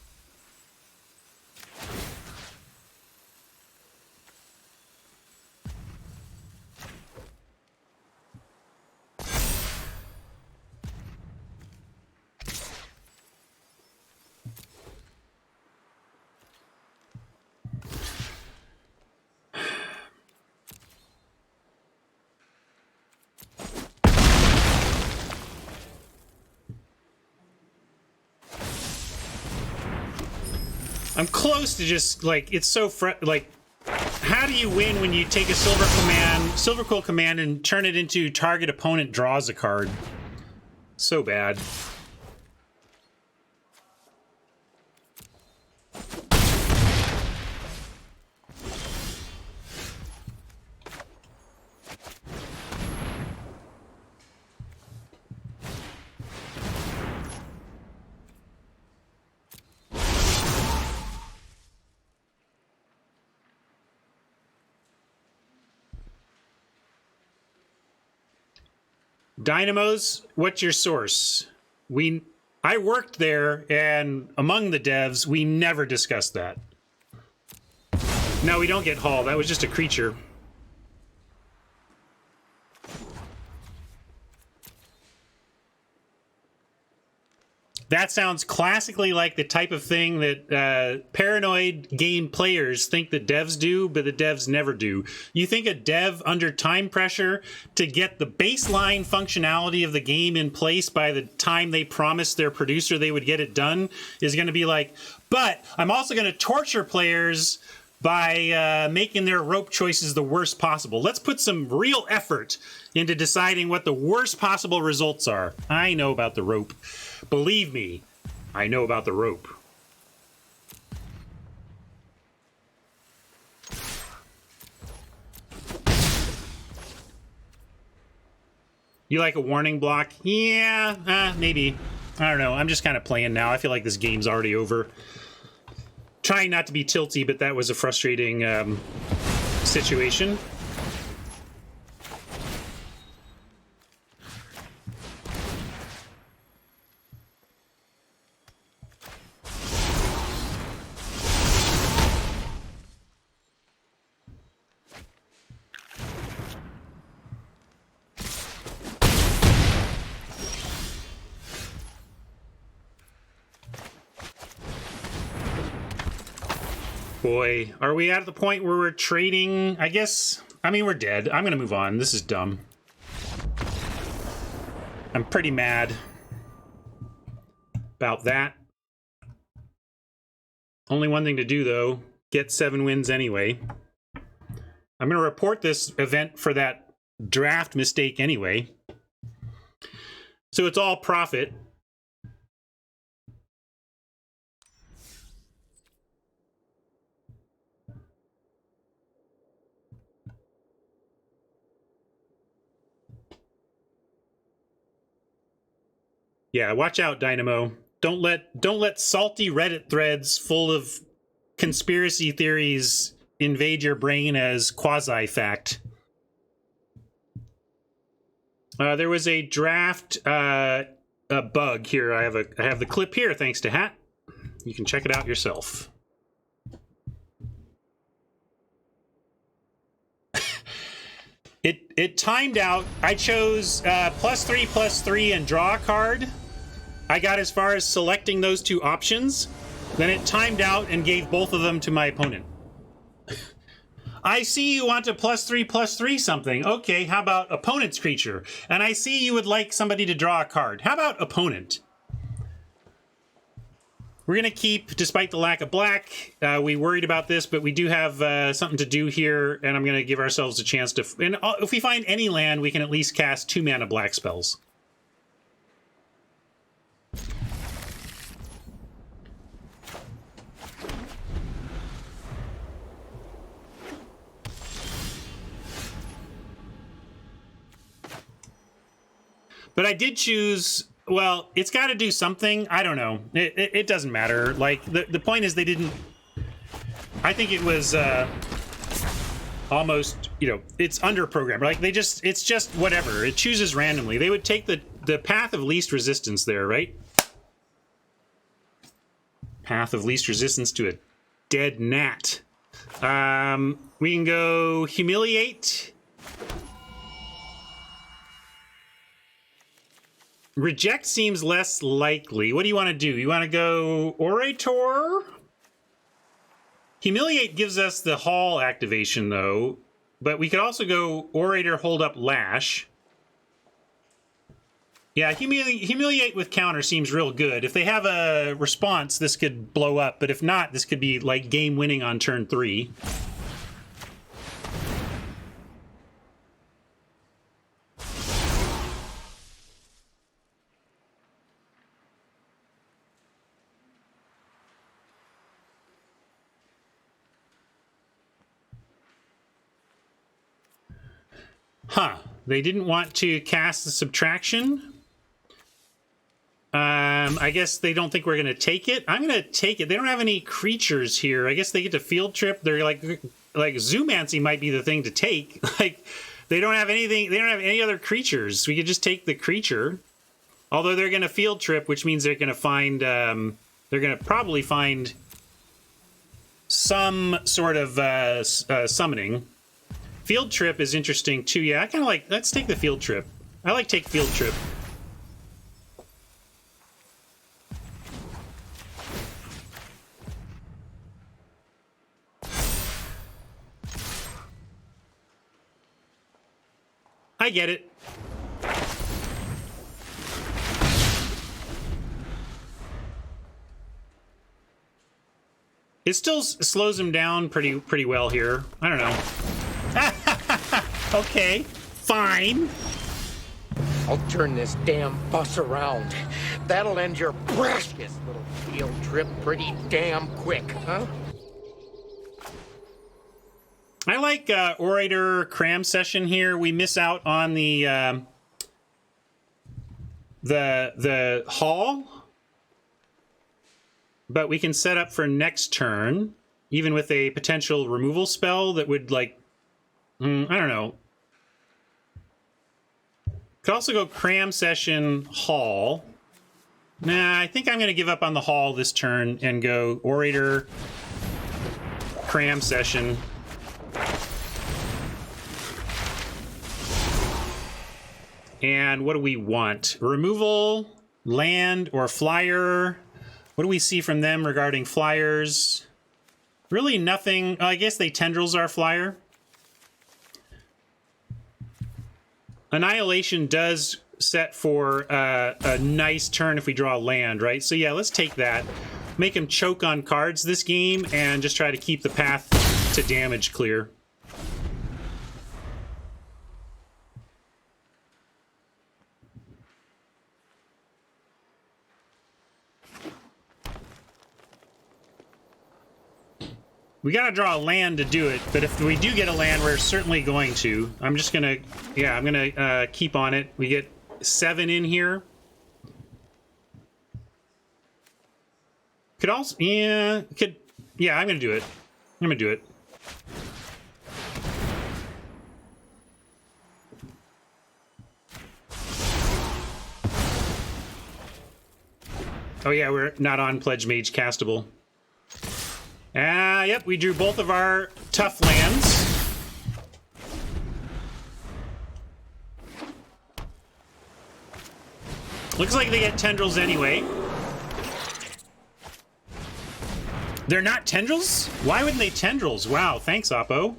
I'm close to just, like, it's so like, how do you win when you take a Silver Quill command and turn it into target opponent draws a card? So bad. Dynamos, what's your source? I worked there, and among the devs, we never discussed that. No, we don't get Hall. That was just a creature. That sounds classically like the type of thing that paranoid game players think that devs do, but the devs never do. You think a dev under time pressure to get the baseline functionality of the game in place by the time they promised their producer they would get it done is going to be like, but I'm also going to torture players by making their rope choices the worst possible. Let's put some real effort into deciding what the worst possible results are. I know about the rope. Believe me, I know about the rope. You like a warning block? Yeah, maybe. I don't know. I'm just kind of playing now. I feel like this game's already over. Trying not to be tilty, but that was a frustrating situation. Boy, are we at the point where we're trading? I guess, I mean, we're dead. I'm gonna move on. This is dumb. I'm pretty mad about that. Only one thing to do, though. Get 7 wins anyway. I'm gonna report this event for that draft mistake anyway. So it's all profit. Yeah, watch out, Dynamo. Don't let salty Reddit threads full of conspiracy theories invade your brain as quasi-fact. There was a draft a bug here. I have the clip here, thanks to Hat. You can check it out yourself. It timed out. I chose +3/+3 and draw a card. I got as far as selecting those two options. Then it timed out and gave both of them to my opponent. I see you want a +3/+3 something. Okay, how about opponent's creature? And I see you would like somebody to draw a card. How about opponent? We're going to keep, despite the lack of black, we worried about this, but we do have something to do here, and I'm going to give ourselves a chance to... And if we find any land, we can at least cast 2 mana black spells. But I did choose... Well, it's got to do something. I don't know. It doesn't matter. Like, the point is they didn't... I think it was almost, you know, it's under-programmed. Like, it's just whatever. It chooses randomly. They would take the path of least resistance there, right? Path of least resistance to a dead gnat. We can go Humiliate. Reject seems less likely. What do you want to do? You want to go Orator? Humiliate gives us the Hall activation, though. But we could also go Orator, hold up, Lash. Yeah, Humiliate with counter seems real good. If they have a response, this could blow up. But if not, this could be like game winning on turn 3. Huh. They didn't want to cast the subtraction. I guess they don't think we're going to take it. I'm going to take it. They don't have any creatures here. I guess they get to field trip. They're like Zoomancy might be the thing to take. Like, they don't have anything. They don't have any other creatures. We could just take the creature. Although they're going to field trip, which means they're going to find... they're going to probably find some sort of summoning. Field trip is interesting too. Yeah, I kind of like... Let's take the field trip. I like take field trip. I get it. It still slows him down pretty well here. I don't know. Okay, fine. I'll turn this damn bus around. That'll end your precious little field trip pretty damn quick, huh? I like Orator Cram Session here. We miss out on the the hall, but we can set up for next turn, even with a potential removal spell that would, like, I don't know. Could also go Cram Session, Hall. Nah, I think I'm going to give up on the Hall this turn and go Orator, Cram Session. And what do we want? Removal, land, or flyer? What do we see from them regarding flyers? Really nothing. I guess they tendrils our flyer. Annihilation does set for a nice turn if we draw land, right? So yeah, let's take that. Make him choke on cards this game and just try to keep the path to damage clear. We gotta draw a land to do it, but if we do get a land, we're certainly going to. I'm just gonna, yeah, I'm gonna keep on it. We get 7 in here. Could also, yeah, I'm gonna do it. I'm gonna do it. Oh yeah, we're not on Pledge Mage castable. Yep, we drew both of our tough lands. Looks like they get tendrils anyway. They're not tendrils? Why wouldn't they tendrils? Wow, thanks, Oppo.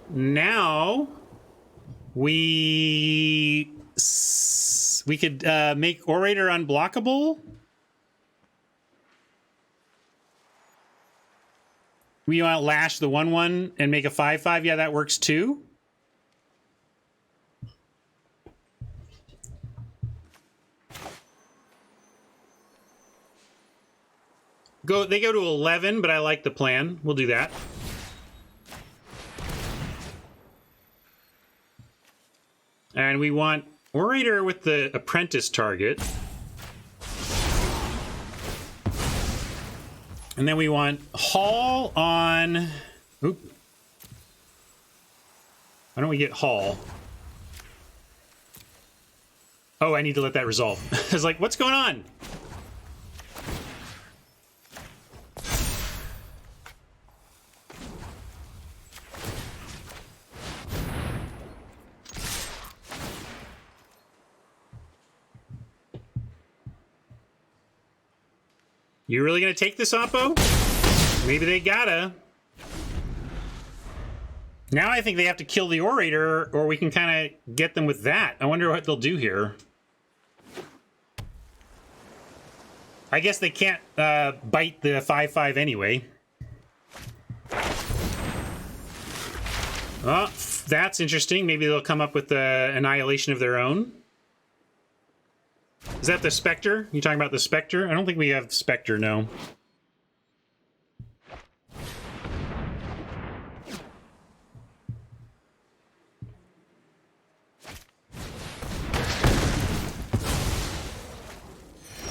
Now we could make Orator unblockable. We want to lash the 1/1 and make a 5/5. Yeah, that works too. They go to 11, but I like the plan. We'll do that. And we want Orator with the Apprentice target. And then we want Hall on... Oop. Why don't we get Hall? Oh, I need to let that resolve. I was like, what's going on? You really gonna take this, Oppo? Maybe they gotta. Now I think they have to kill the Orator, or we can kind of get them with that. I wonder what they'll do here. I guess they can't bite the 5/5 anyway. Oh, that's interesting. Maybe they'll come up with the Annihilation of their own. Is that the Spectre? You talking about the Spectre? I don't think we have Spectre, no.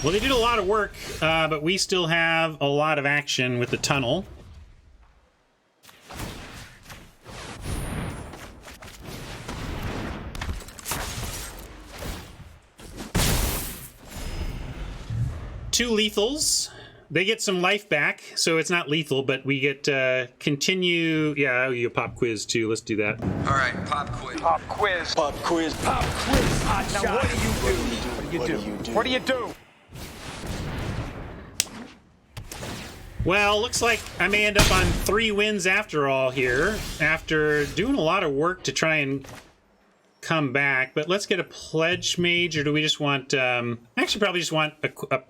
Well, they did a lot of work, but we still have a lot of action with the tunnel. Two lethals. They get some life back, so it's not lethal, but we get continue. Yeah, you pop quiz too. Let's do that. All right, pop quiz. Pop quiz. Pop quiz. Pop quiz. Hot Now shot. what do you do? What do you do? Well, looks like I may end up on 3 wins after all here, after doing a lot of work to try and come back. But let's get a Pledge Mage, or do we just want... actually, probably just want a...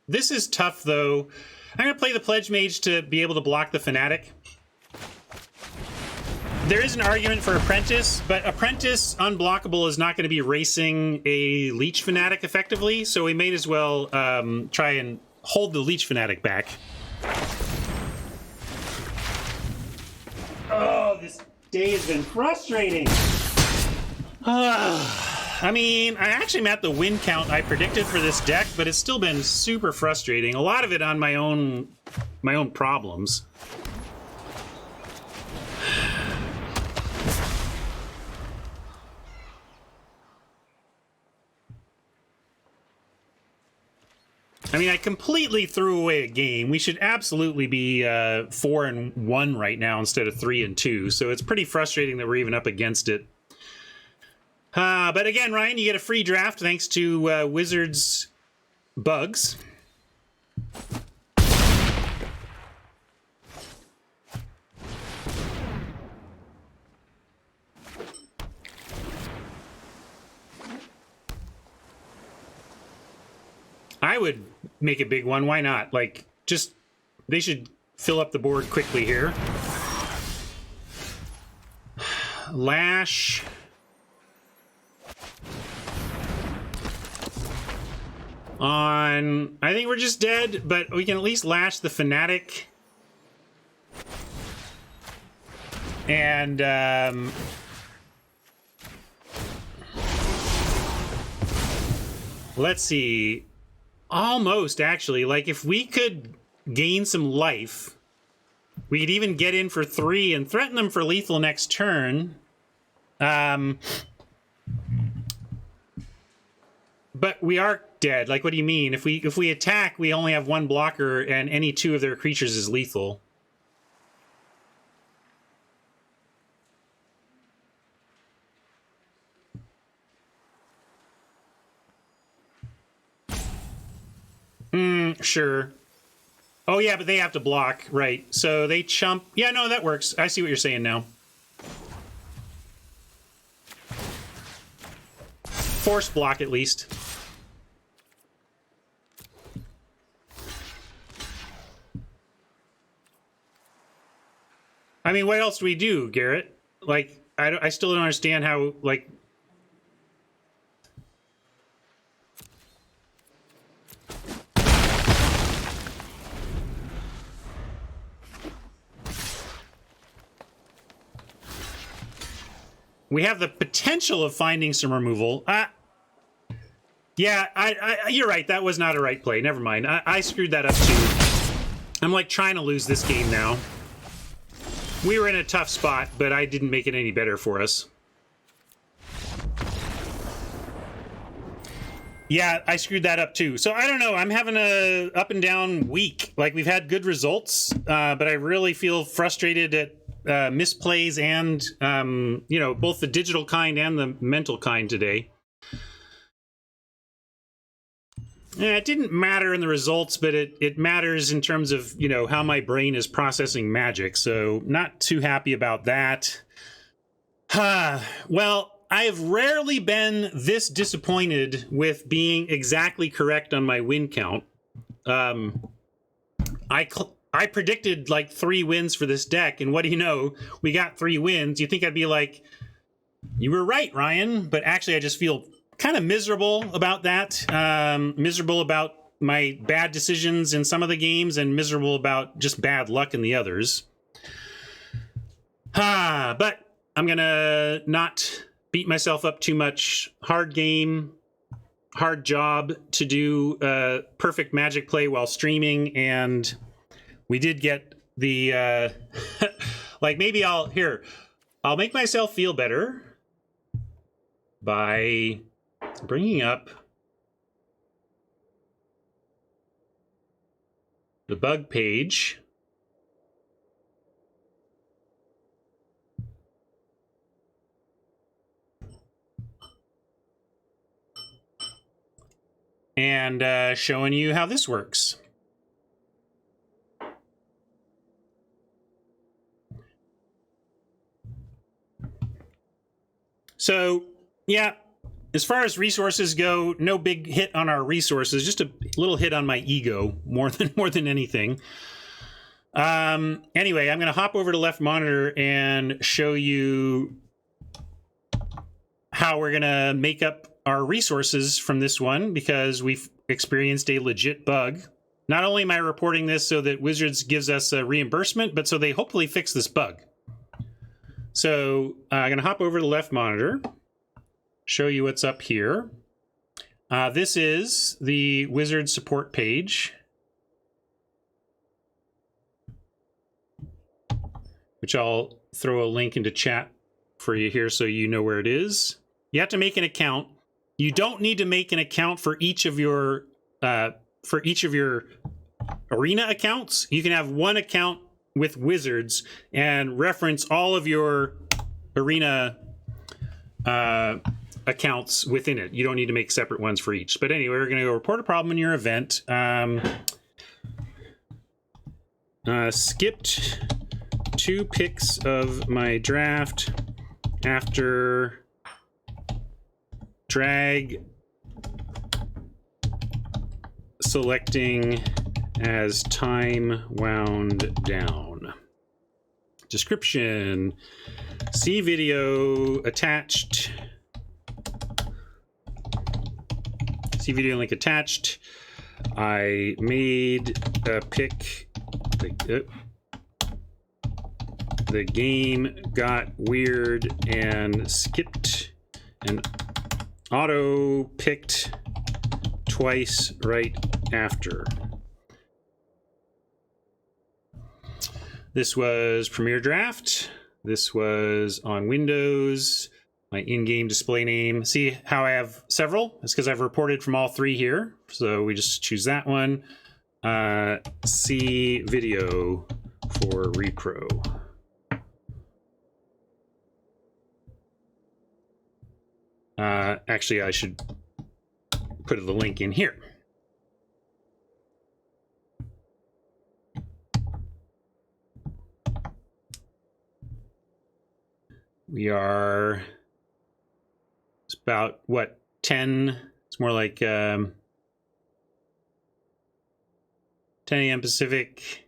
This is tough, though. I'm going to play the Pledge Mage to be able to block the Fanatic. There is an argument for Apprentice, but Apprentice unblockable is not going to be racing a Leech Fanatic effectively, so we may as well try and hold the Leech Fanatic back. Oh, day has been frustrating. I mean, I actually met the win count I predicted for this deck, but it's still been super frustrating. A lot of it on my own problems. I mean, I completely threw away a game. We should absolutely be 4-1 right now instead of 3-2. So it's pretty frustrating that we're even up against it. But again, Ryan, you get a free draft thanks to Wizards Bugs. I would make a big one. Why not? Like, just, they should fill up the board quickly here. Lash. On, I think we're just dead, but we can at least lash the Fanatic. And, let's see. Almost, actually. Like, if we could gain some life, we could even get in for 3 and threaten them for lethal next turn. But we are dead. Like, what do you mean? If we attack, we only have 1 blocker, and any 2 of their creatures is lethal. Sure. Oh, yeah, but they have to block, right. So they chump. Yeah, no, that works. I see what you're saying now. Force block, at least. I mean, what else do we do, Garrett? Like, I still don't understand how, like... We have the potential of finding some removal. Yeah, you're right. That was not a right play. Never mind. I screwed that up too. I'm like trying to lose this game now. We were in a tough spot, but I didn't make it any better for us. Yeah, I screwed that up too. So I don't know. I'm having a up and down week. Like, we've had good results, but I really feel frustrated at misplays and, you know, both the digital kind and the mental kind today. Yeah, it didn't matter in the results, but it matters in terms of, you know, how my brain is processing Magic. So not too happy about that. Well, I have rarely been this disappointed with being exactly correct on my win count. I predicted like 3 wins for this deck, and what do you know? We got 3 wins. You think I'd be like, you were right, Ryan, but actually I just feel kind of miserable about that. Miserable about my bad decisions in some of the games, and miserable about just bad luck in the others. But I'm gonna not beat myself up too much. Hard game, hard job to do perfect Magic play while streaming, and we did get the, like, maybe I'll make myself feel better by bringing up the bug page. And showing you how this works. So, yeah, as far as resources go, no big hit on our resources, just a little hit on my ego, more than anything. Anyway, I'm going to hop over to left monitor and show you how we're going to make up our resources from this one, because we've experienced a legit bug. Not only am I reporting this so that Wizards gives us a reimbursement, but so they hopefully fix this bug. So I'm going to hop over to the left monitor, show you what's up here. This is the Wizard support page, which I'll throw a link into chat for you here so you know where it is. You have to make an account. You don't need to make an account for each of your arena accounts. You can have one account with Wizards and reference all of your arena accounts within it. You don't need to make separate ones for each. But anyway, we're going to go report a problem in your event. Skipped 2 picks of my draft after drag selecting as time wound down. Description: see video attached. See video link attached. I made a pick. The game got weird and skipped and auto picked twice right after. This was Premiere Draft. This was on Windows. My in-game display name. See how I have several? It's because I've reported from all 3 here. So we just choose that one. See video for repro. Actually, I should put the link in here. We are, it's about, what, 10? It's more like 10 a.m. Pacific,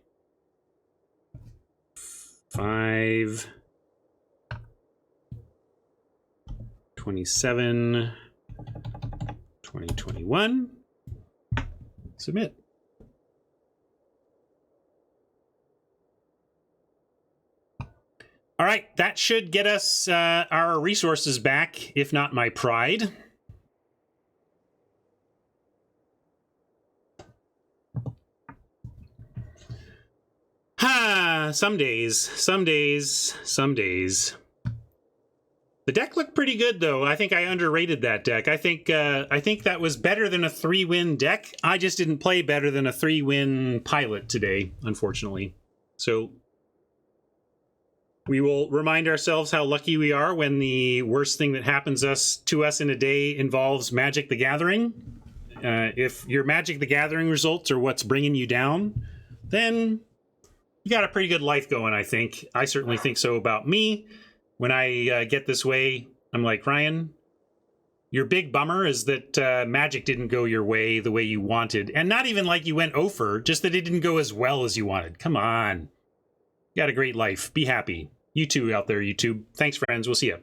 5/27, 2021. Submit. All right, that should get us our resources back, if not my pride. Some days. The deck looked pretty good, though. I think I underrated that deck. I think that was better than a 3-win deck. I just didn't play better than a 3-win pilot today, unfortunately. So we will remind ourselves how lucky we are when the worst thing that happens to us in a day involves Magic the Gathering. If your Magic the Gathering results are what's bringing you down, then you got a pretty good life going, I think. I certainly think so about me. When I get this way, I'm like, Ryan, your big bummer is that Magic didn't go your way the way you wanted. And not even like you went over, just that it didn't go as well as you wanted. Come on. You got a great life. Be happy. You too out there, YouTube. Thanks, friends. We'll see you.